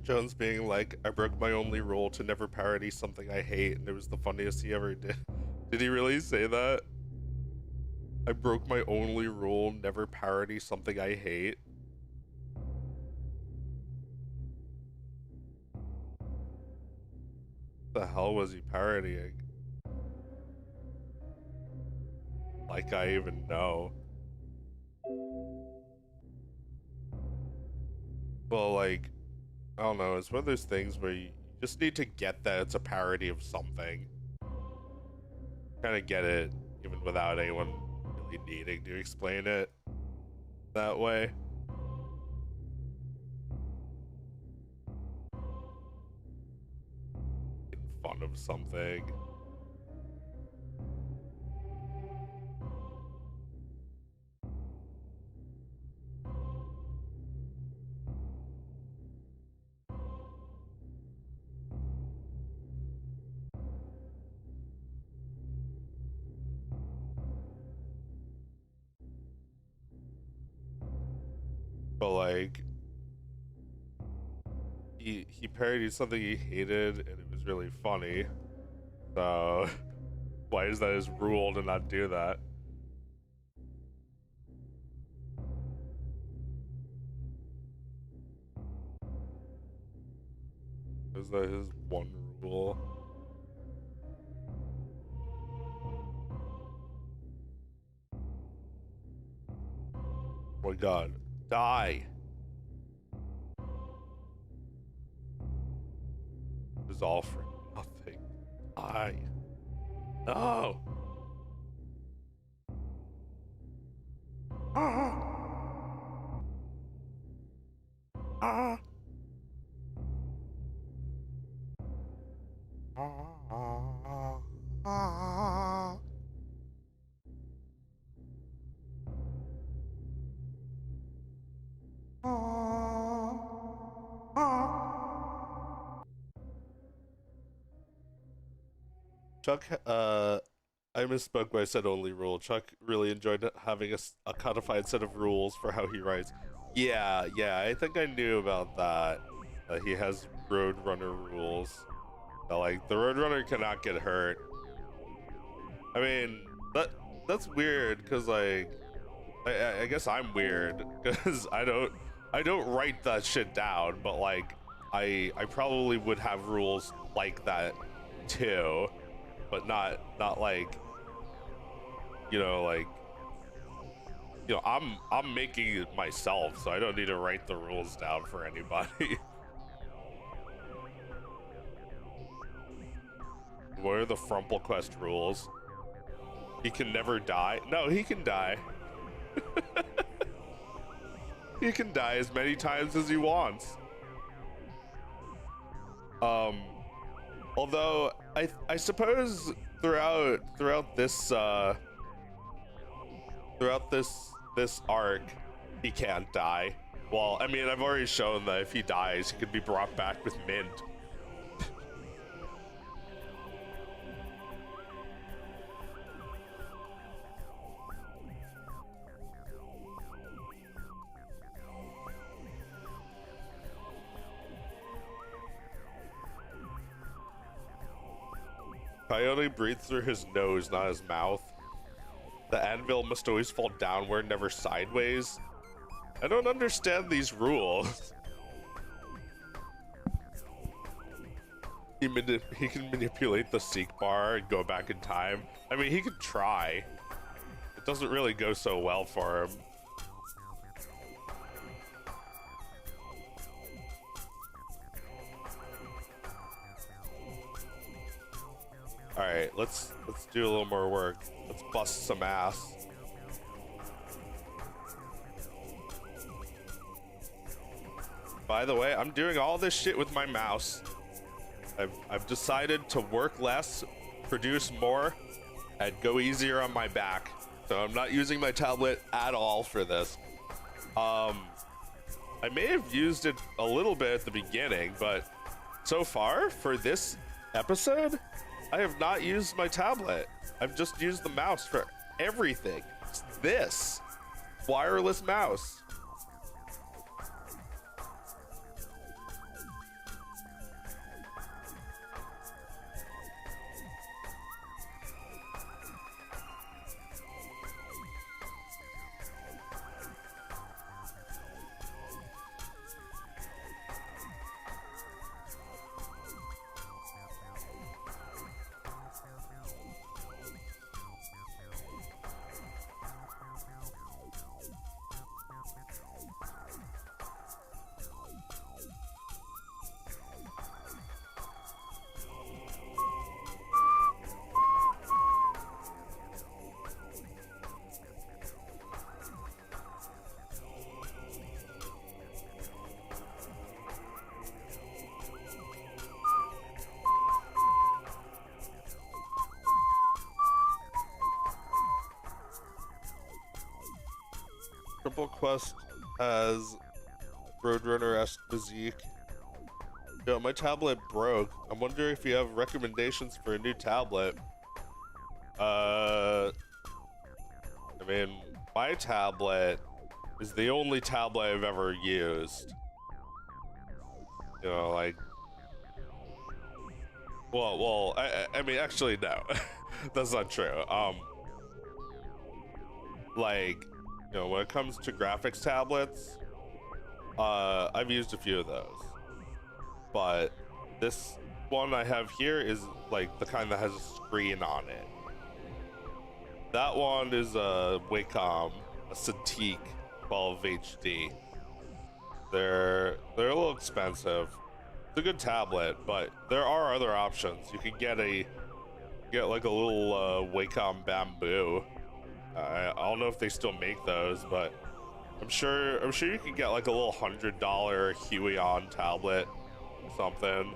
Jones being like, I broke my only rule to never parody something I hate, and it was the funniest he ever did. Did he really say that? I broke my only rule, never parody something I hate. The hell was he parodying? Like I even know. Well, like, I don't know, it's one of those things where you just need to get that it's a parody of something. Kind of get it, even without anyone really needing to explain it that way. In fun of something. but like he parodied something he hated and it was really funny. So why is that his rule to not do that? Is that his one rule? Oh my god. Die! It was all for nothing. Die. No! Ah! Ah! Ah! Ah! Chuck, I misspoke when I said only rule. Chuck really enjoyed having a codified set of rules for how he writes. Yeah, I think I knew about that. He has Roadrunner rules. Like, the Roadrunner cannot get hurt. I mean, that's weird, because, like, I guess I'm weird, because I don't write that shit down, but, like, I probably would have rules like that, too. But not like, like, I'm making it myself, so I don't need to write the rules down for anybody. What are the Frumple Quest rules? He can never die. No, he can die. He can die as many times as he wants. Although I suppose throughout this this arc, he can't die. Well, I mean, I've already shown that if he dies, he could be brought back with Mint. Coyote breathes through his nose, not his mouth. The anvil must always fall downward, never sideways. I don't understand these rules. He can manipulate the seek bar and go back in time. I mean, he could try. It doesn't really go so well for him. All right, let's do a little more work. Let's bust some ass. By the way, I'm doing all this shit with my mouse. I've decided to work less, produce more, and go easier on my back. So I'm not using my tablet at all for this. I may have used it a little bit at the beginning, but so far for this episode, I have not used my tablet. I've just used the mouse for everything. It's this wireless mouse. Triple Quest has Roadrunner-esque physique. Yo, my tablet broke. I'm wondering if you have recommendations for a new tablet. I mean, my tablet is the only tablet I've ever used. You know, like, well, I mean, actually, no, that's not true. Like, you know, when it comes to graphics tablets, I've used a few of those, but this one I have here is like the kind that has a screen on it. That one is a Wacom, a Cintiq 12 HD. They're a little expensive. It's a good tablet, but there are other options. You can get like a little Wacom Bamboo. I don't know if they still make those, but I'm sure you can get like a little $100 Huion tablet or something.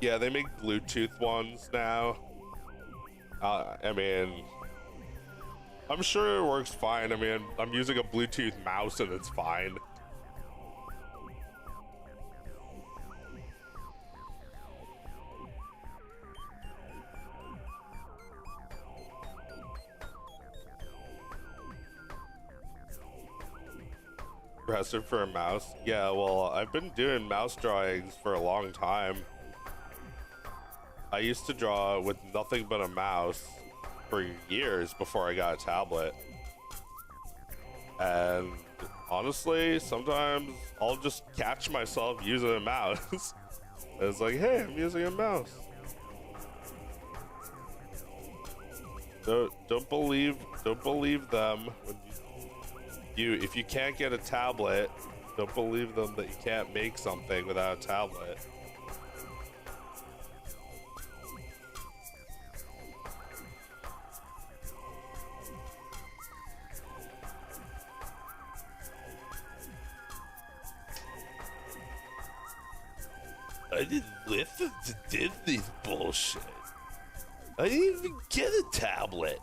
Yeah, they make Bluetooth ones now. I mean, I'm sure it works fine. I mean, I'm using a Bluetooth mouse and it's fine. Impressive for a mouse. Yeah, well, I've been doing mouse drawings for a long time. I used to draw with nothing but a mouse for years before I got a tablet. And honestly, sometimes I'll just catch myself using a mouse. It's like, hey, I'm using a mouse. Don't believe them when if you can't get a tablet, don't believe them that you can't make something without a tablet. I didn't listen to Disney's bullshit. I didn't even get a tablet.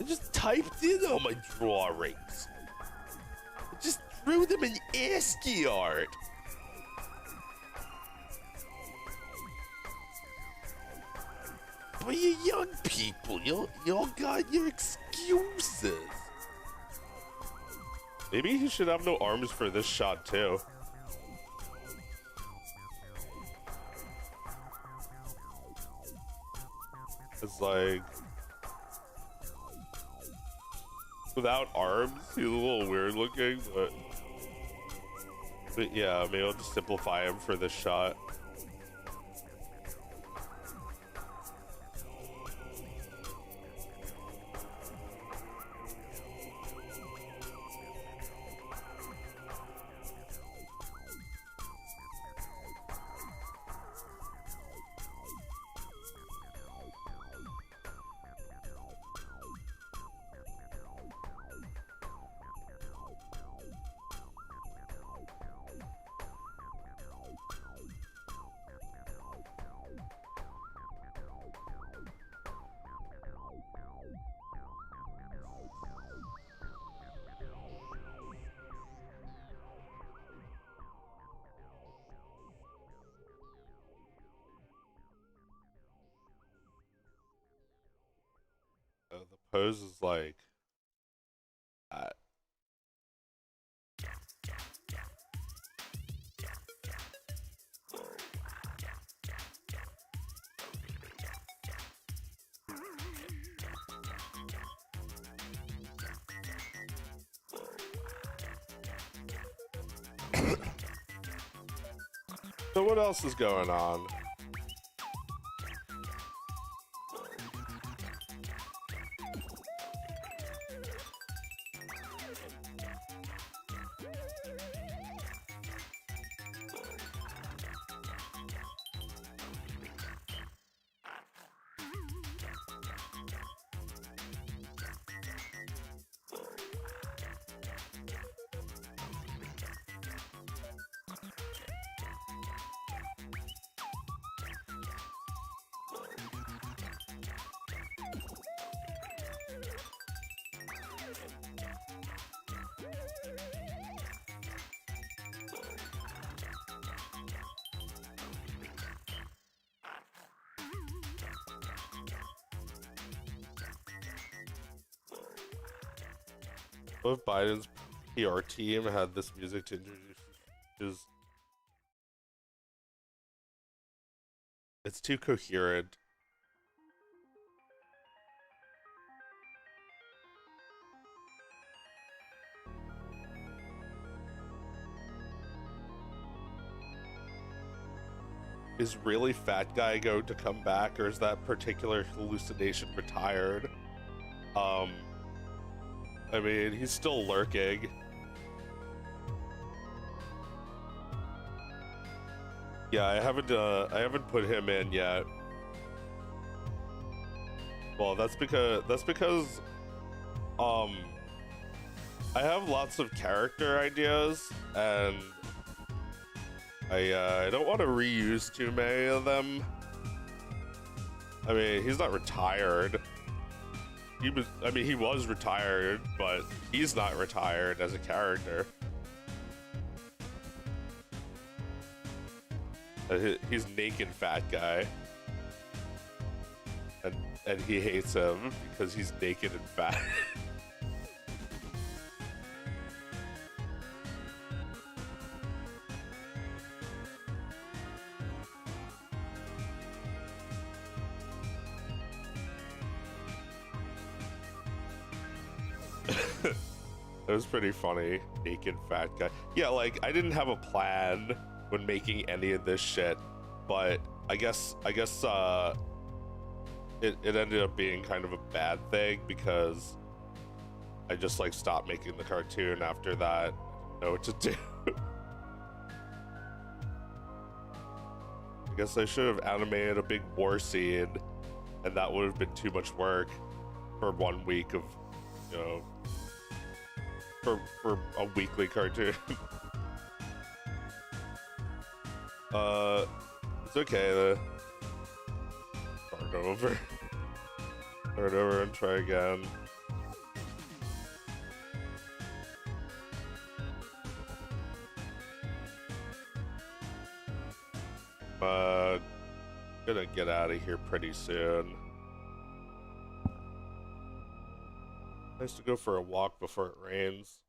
I just typed in all my drawings. I just drew them in ASCII art. But you young people, y'all got your excuses. Maybe he should have no arms for this shot too. It's like, without arms, he's a little weird looking, but yeah, maybe I'll just simplify him for this shot. The pose is like that. So what else is going on? What if Biden's PR team had this music to introduce his... It's too coherent. Is really fat guy going to come back, or is that particular hallucination retired? I mean, he's still lurking. Yeah, I haven't put him in yet. Well, that's because I have lots of character ideas, and I don't want to reuse too many of them. I mean, he's not retired. He was retired, but he's not retired as a character. He's naked fat guy. And he hates him because he's naked and fat. That was pretty funny. Naked fat guy. Yeah, like, I didn't have a plan when making any of this shit, but I guess it ended up being kind of a bad thing because I just like stopped making the cartoon after that. I didn't know what to do. I guess I should have animated a big war scene, and that would have been too much work for 1 week of, you know, for a weekly cartoon. It's okay. Start over and try again. Gonna get out of here pretty soon. Nice to go for a walk before it rains.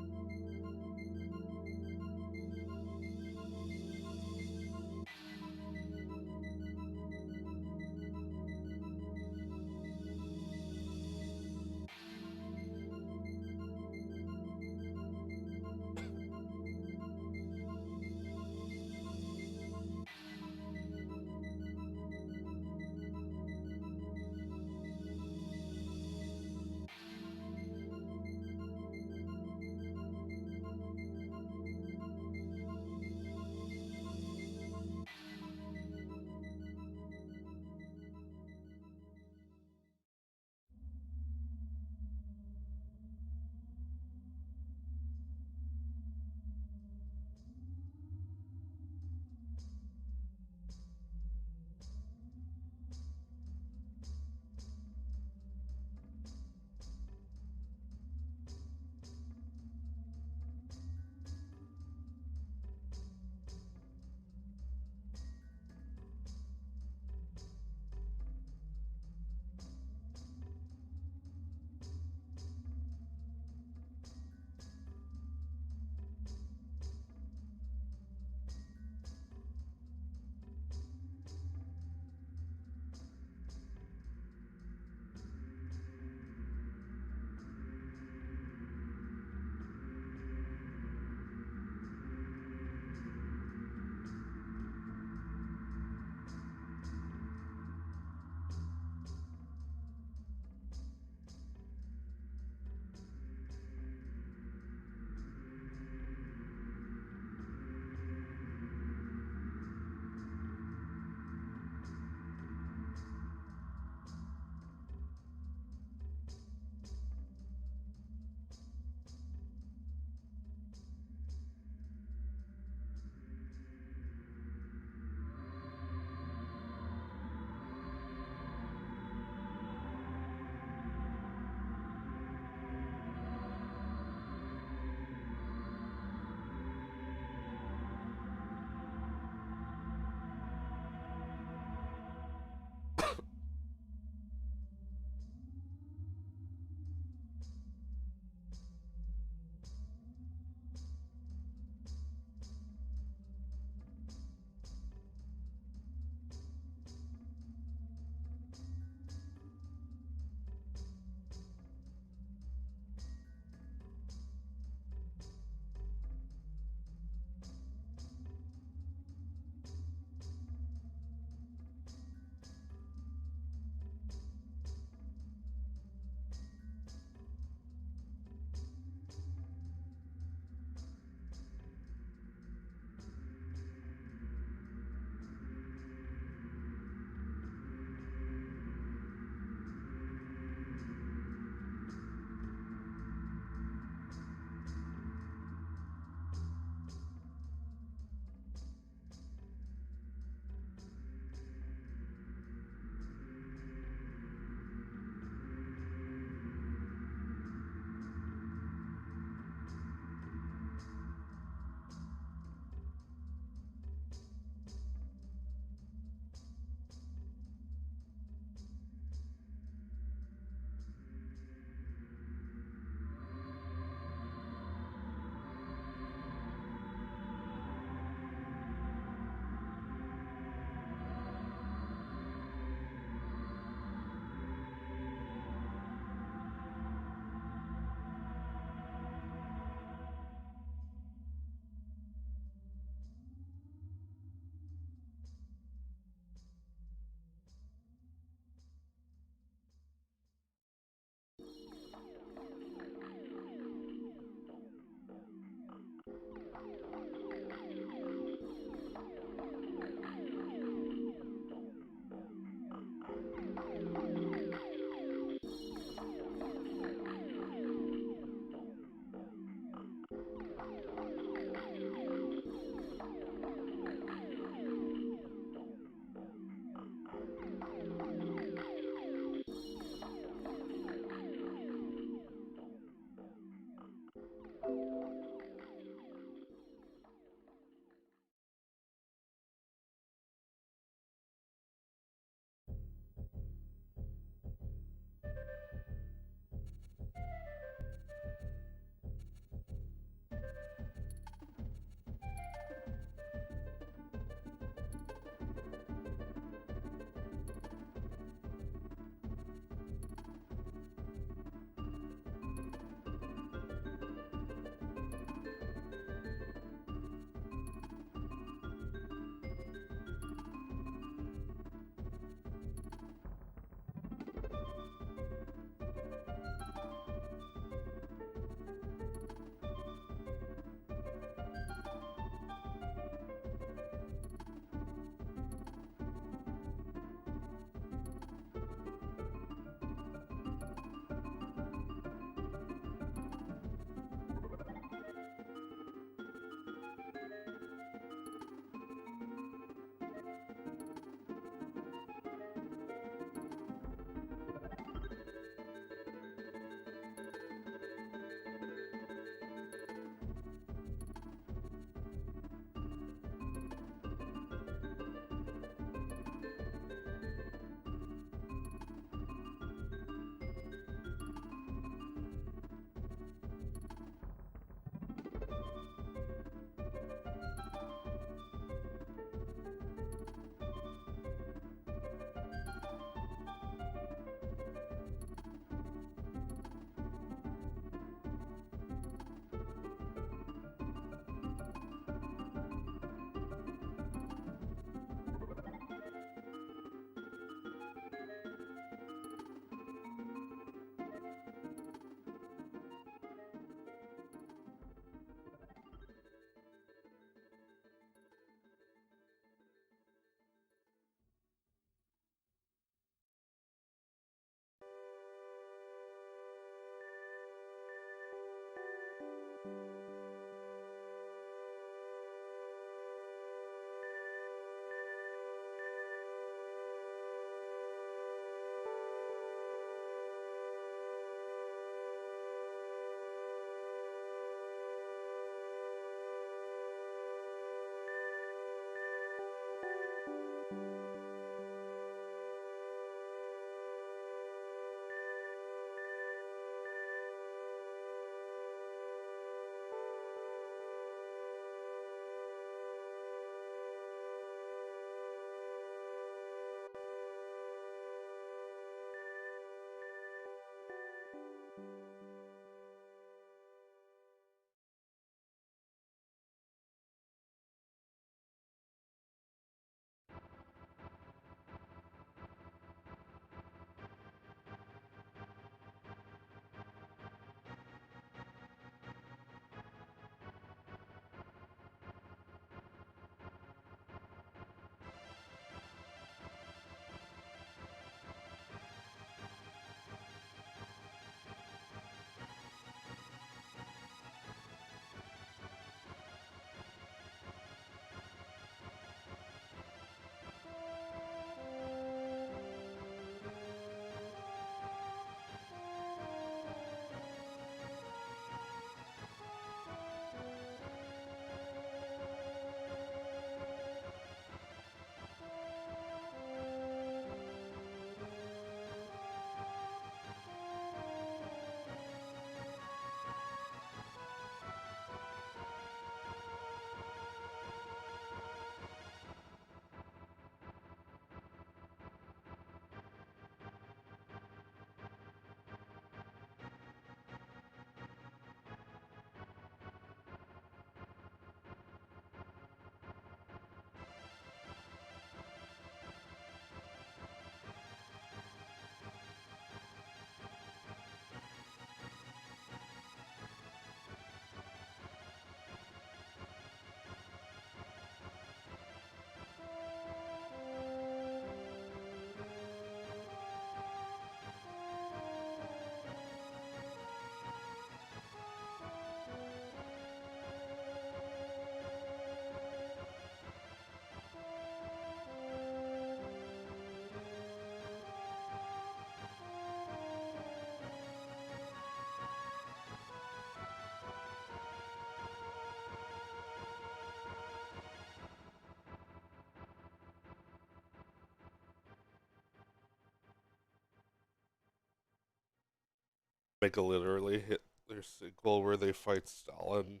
make a literally hit their sequel where they fight Stalin.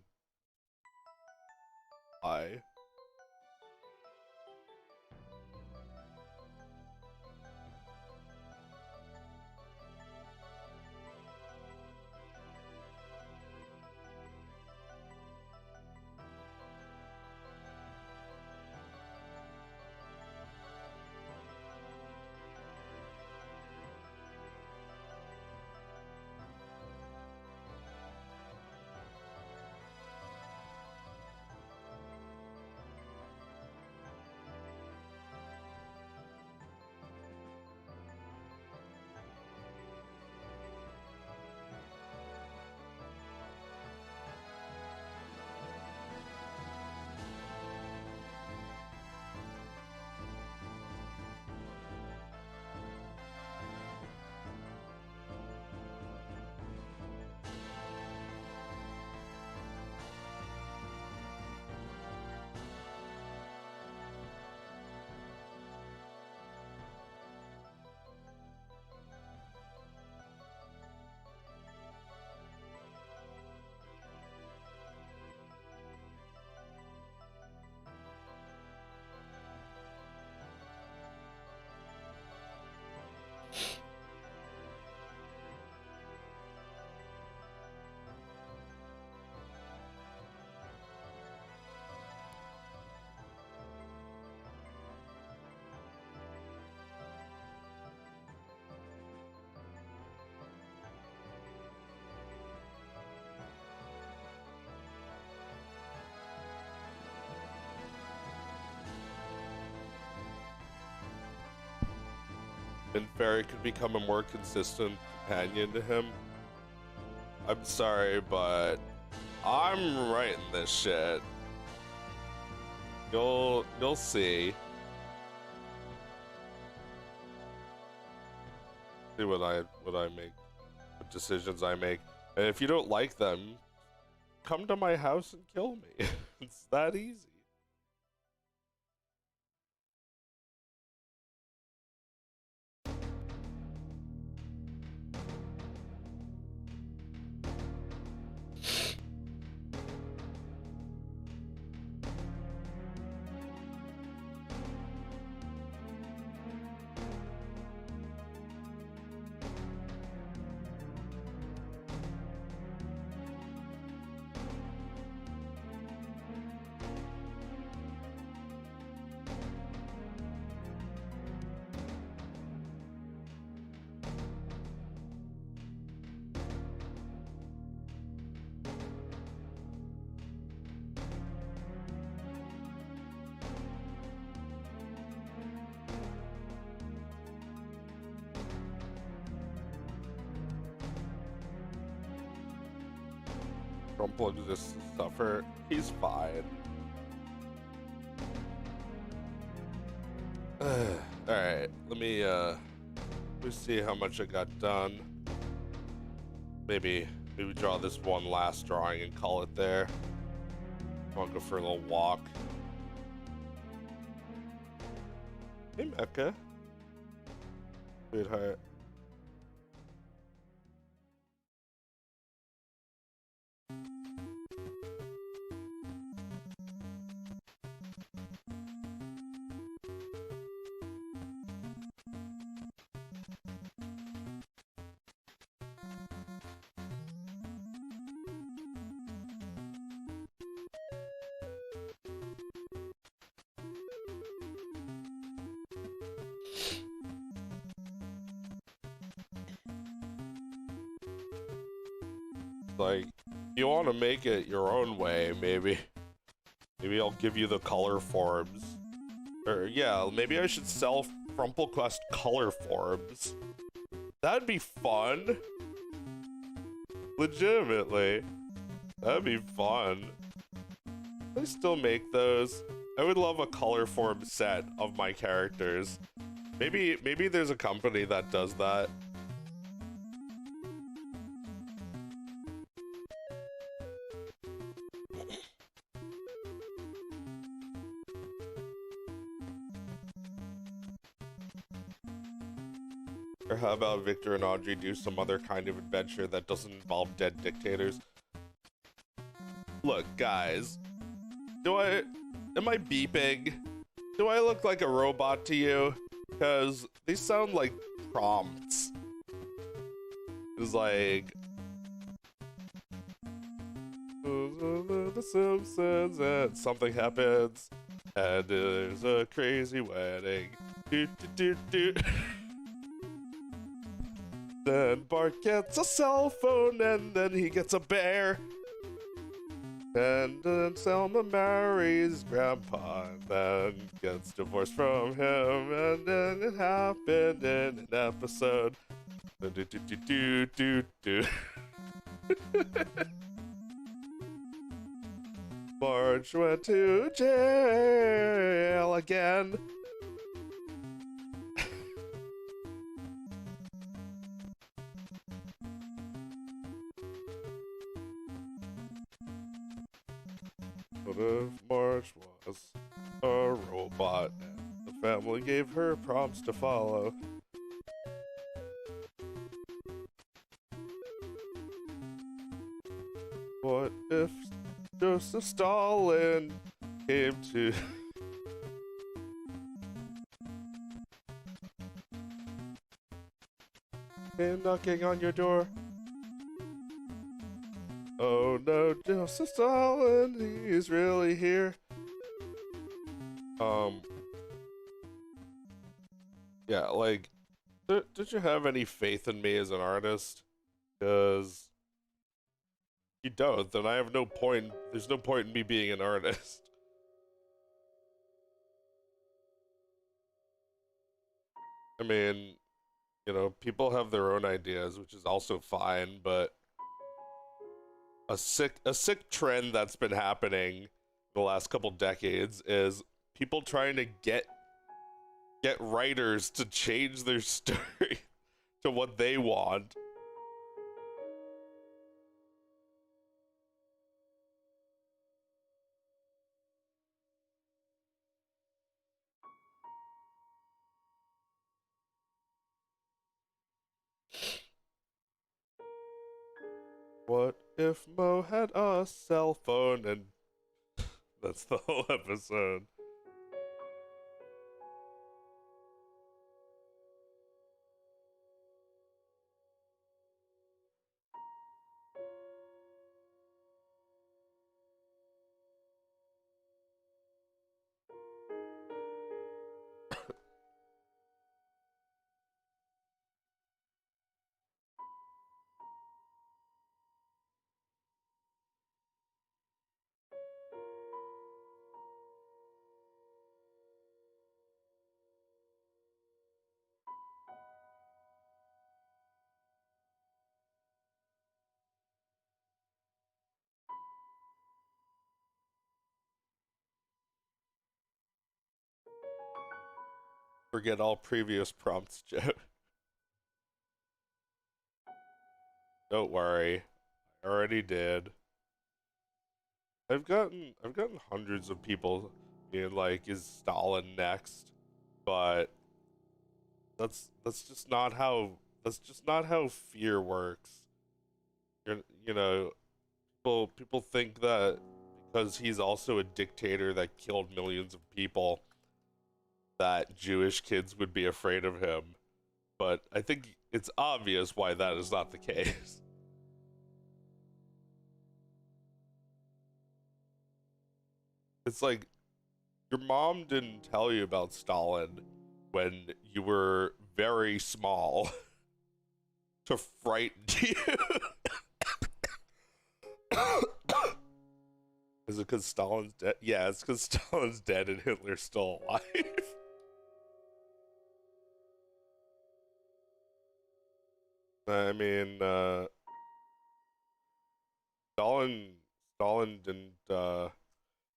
I. And Fairy could become a more consistent companion to him. I'm sorry, but I'm writing this shit. You'll see. See what I make, what decisions I make. And if you don't like them, come to my house and kill me. It's that easy. Rumple exists to suffer. He's fine. Alright, let me see how much I got done. Maybe draw this one last drawing and call it there. I'll go for a little walk. Hey Mecca. Sweetheart. Like, you want to make it your own way, maybe I'll give you the color forms. Or yeah, maybe I should sell FrumpleQuest color forms. That'd be fun. Legitimately. That'd be fun. I still make those. I would love a color form set of my characters. Maybe there's a company that does that. Or how about Victor and Audrey do some other kind of adventure that doesn't involve dead dictators? Look, guys, am I beeping? Do I look like a robot to you? Because these sound like prompts. It's like The Simpsons and something happens and there's a crazy wedding. Do, do, do, do. Then Bart gets a cell phone and then he gets a bear. And then Selma marries Grandpa and then gets divorced from him. And then it happened in an episode. Do, do, do, do, do, do. Marge went to jail again. What if Marge was a robot and the family gave her prompts to follow? What if Joseph Stalin came to came knocking on your door? Oh no, Joseph Stalin, he's really here. Yeah, like, did you have any faith in me as an artist? Because you don't, then I have no point, there's no point in me being an artist. I mean, you know, people have their own ideas, which is also fine, but a sick trend that's been happening the last couple decades is people trying to get writers to change their story to what they want. What if Mo had a cell phone? And that's the whole episode. Forget all previous prompts, Joe. Don't worry, I already did. I've gotten hundreds of people being like, "Is Stalin next?" But that's just not how fear works. You know, people think that because he's also a dictator that killed millions of people, that Jewish kids would be afraid of him. But I think it's obvious why that is not the case. It's like your mom didn't tell you about Stalin when you were very small to frighten you. Is it because Stalin's dead? Yeah, it's because Stalin's dead and Hitler's still alive. I mean, Stalin Stalin didn't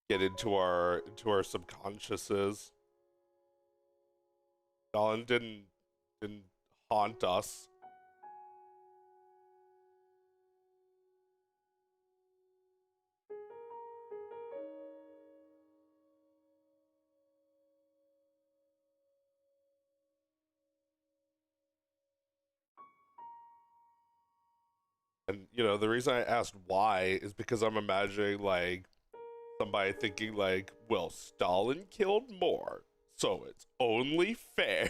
get into our subconsciouses. Stalin didn't haunt us. And the reason I asked why is because I'm imagining like somebody thinking like, well, Stalin killed more, so it's only fair.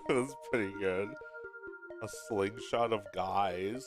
That's pretty good. A slingshot of guys.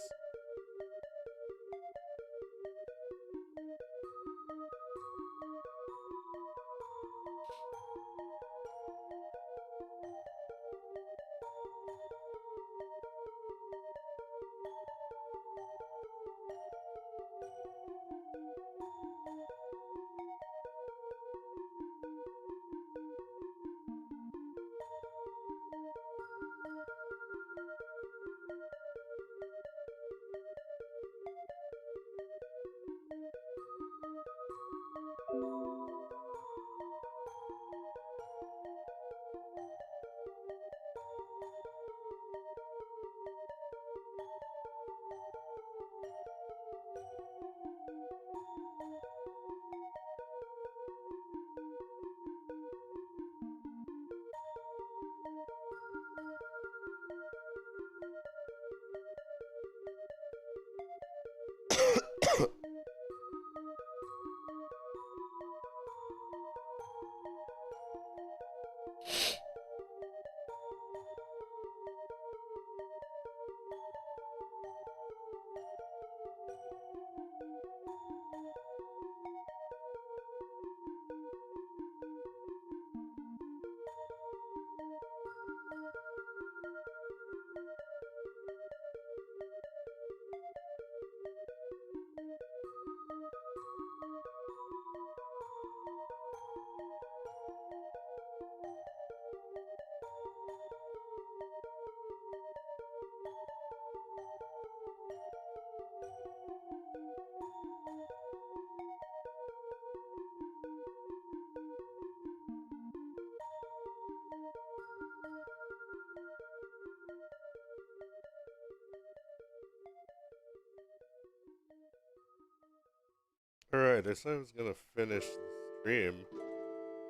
Alright, I said I was gonna finish the stream.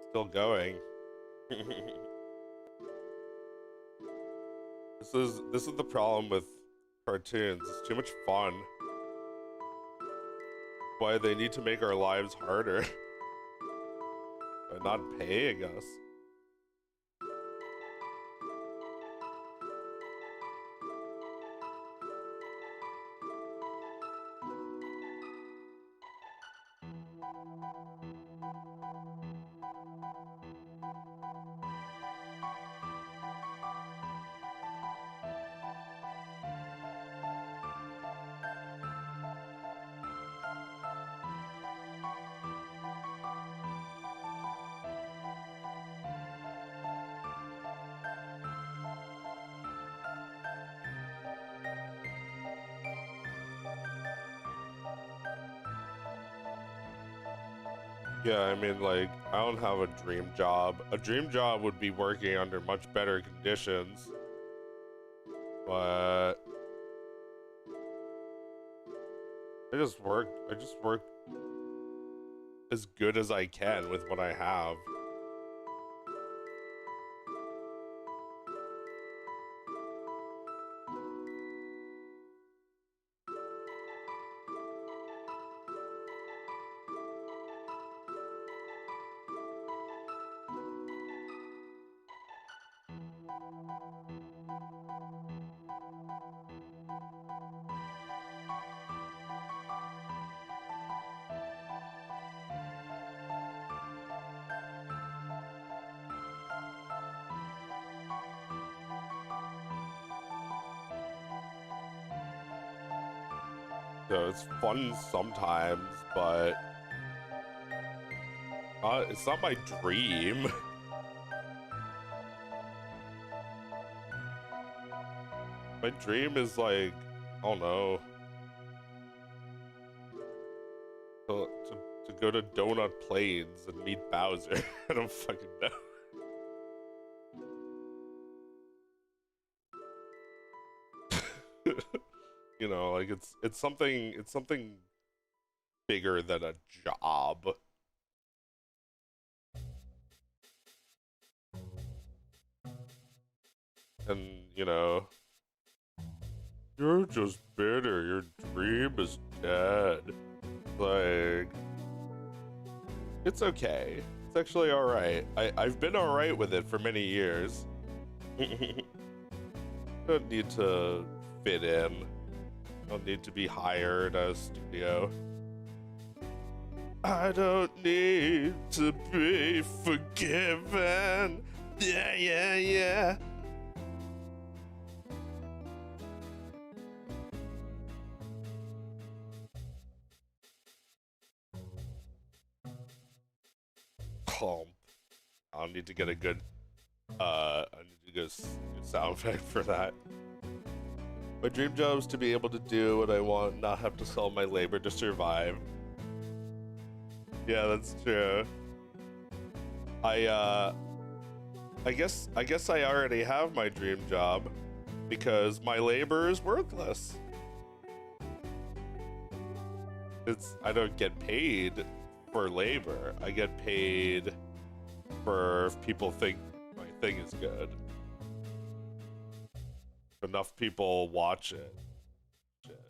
Still going. This is the problem with cartoons. It's too much fun. Why they need to make our lives harder by not paying us. Yeah, I mean, like, I don't have a dream job. A dream job would be working under much better conditions. But I just work as good as I can with what I have. So it's fun sometimes, but it's not my dream. My dream is like, I don't know, to go to Donut Plains and meet Bowser. I don't fucking know. You know, like it's something bigger than a job. And, you know, you're just bitter. Your dream is dead. Like, it's okay. It's actually alright. I've been alright with it for many years. Don't need to fit in. Don't need to be hired at a studio. I don't need to be forgiven. Yeah, yeah, yeah. Oh, I'll need to get a good I need to get a good sound effect for that. My dream job is to be able to do what I want, not have to sell my labor to survive. Yeah, that's true. I guess I already have my dream job because my labor is worthless. I don't get paid for labor. I get paid for if people think my thing is good. If enough people watch it. Shit.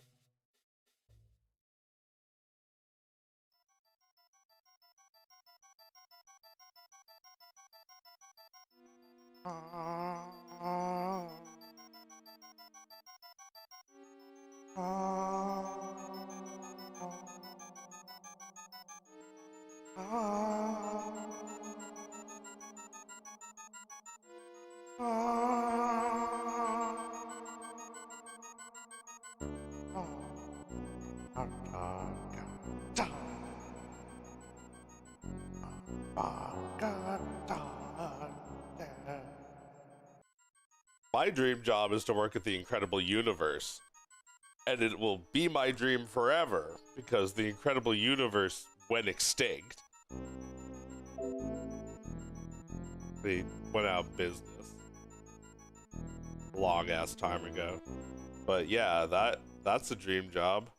My dream job is to work at the Incredible Universe, and it will be my dream forever because the Incredible Universe went extinct. They went out of business a long ass time ago. But yeah, that's a dream job.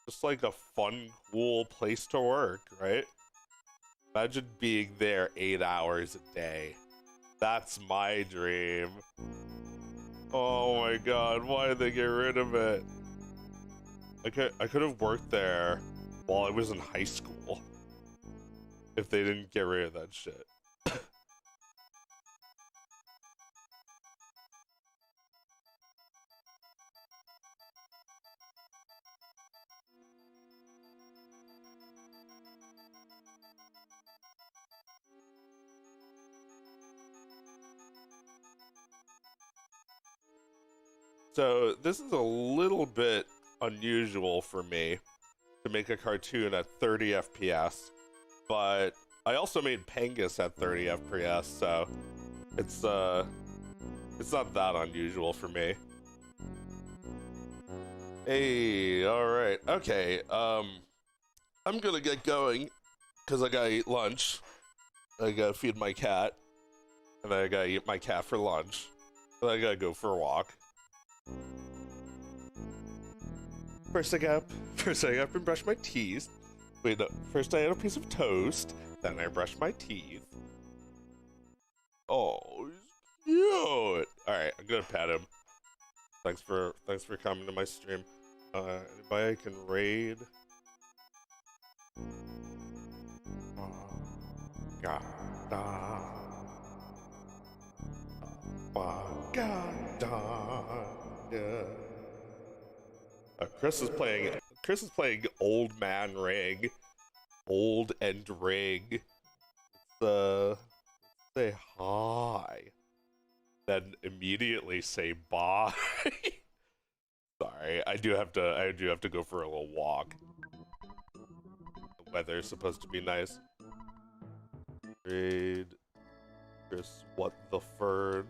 Just like a fun, cool place to work, right? Imagine being there 8 hours a day. That's my dream. Oh my god, why did they get rid of it? I could have worked there while I was in high school if they didn't get rid of that shit. So this is a little bit unusual for me to make a cartoon at 30 FPS, but I also made Pengus at 30 FPS, so it's not that unusual for me. Hey, all right, okay. I'm gonna get going. because I gotta eat lunch. I gotta feed my cat, and then I gotta eat my cat for lunch. And then I gotta go for a walk. First I got up and brush my teeth. Wait, no. First I had a piece of toast, then I brushed my teeth. Oh, he's cute. All right, I'm gonna pet him. Thanks for coming to my stream. Anybody I can raid? Chris is playing. Chris is playing Old Man Ring. Old and Ring. Say hi. Then immediately say bye. Sorry, I do have to go for a little walk. The weather's supposed to be nice. Raid Chris, what the fern?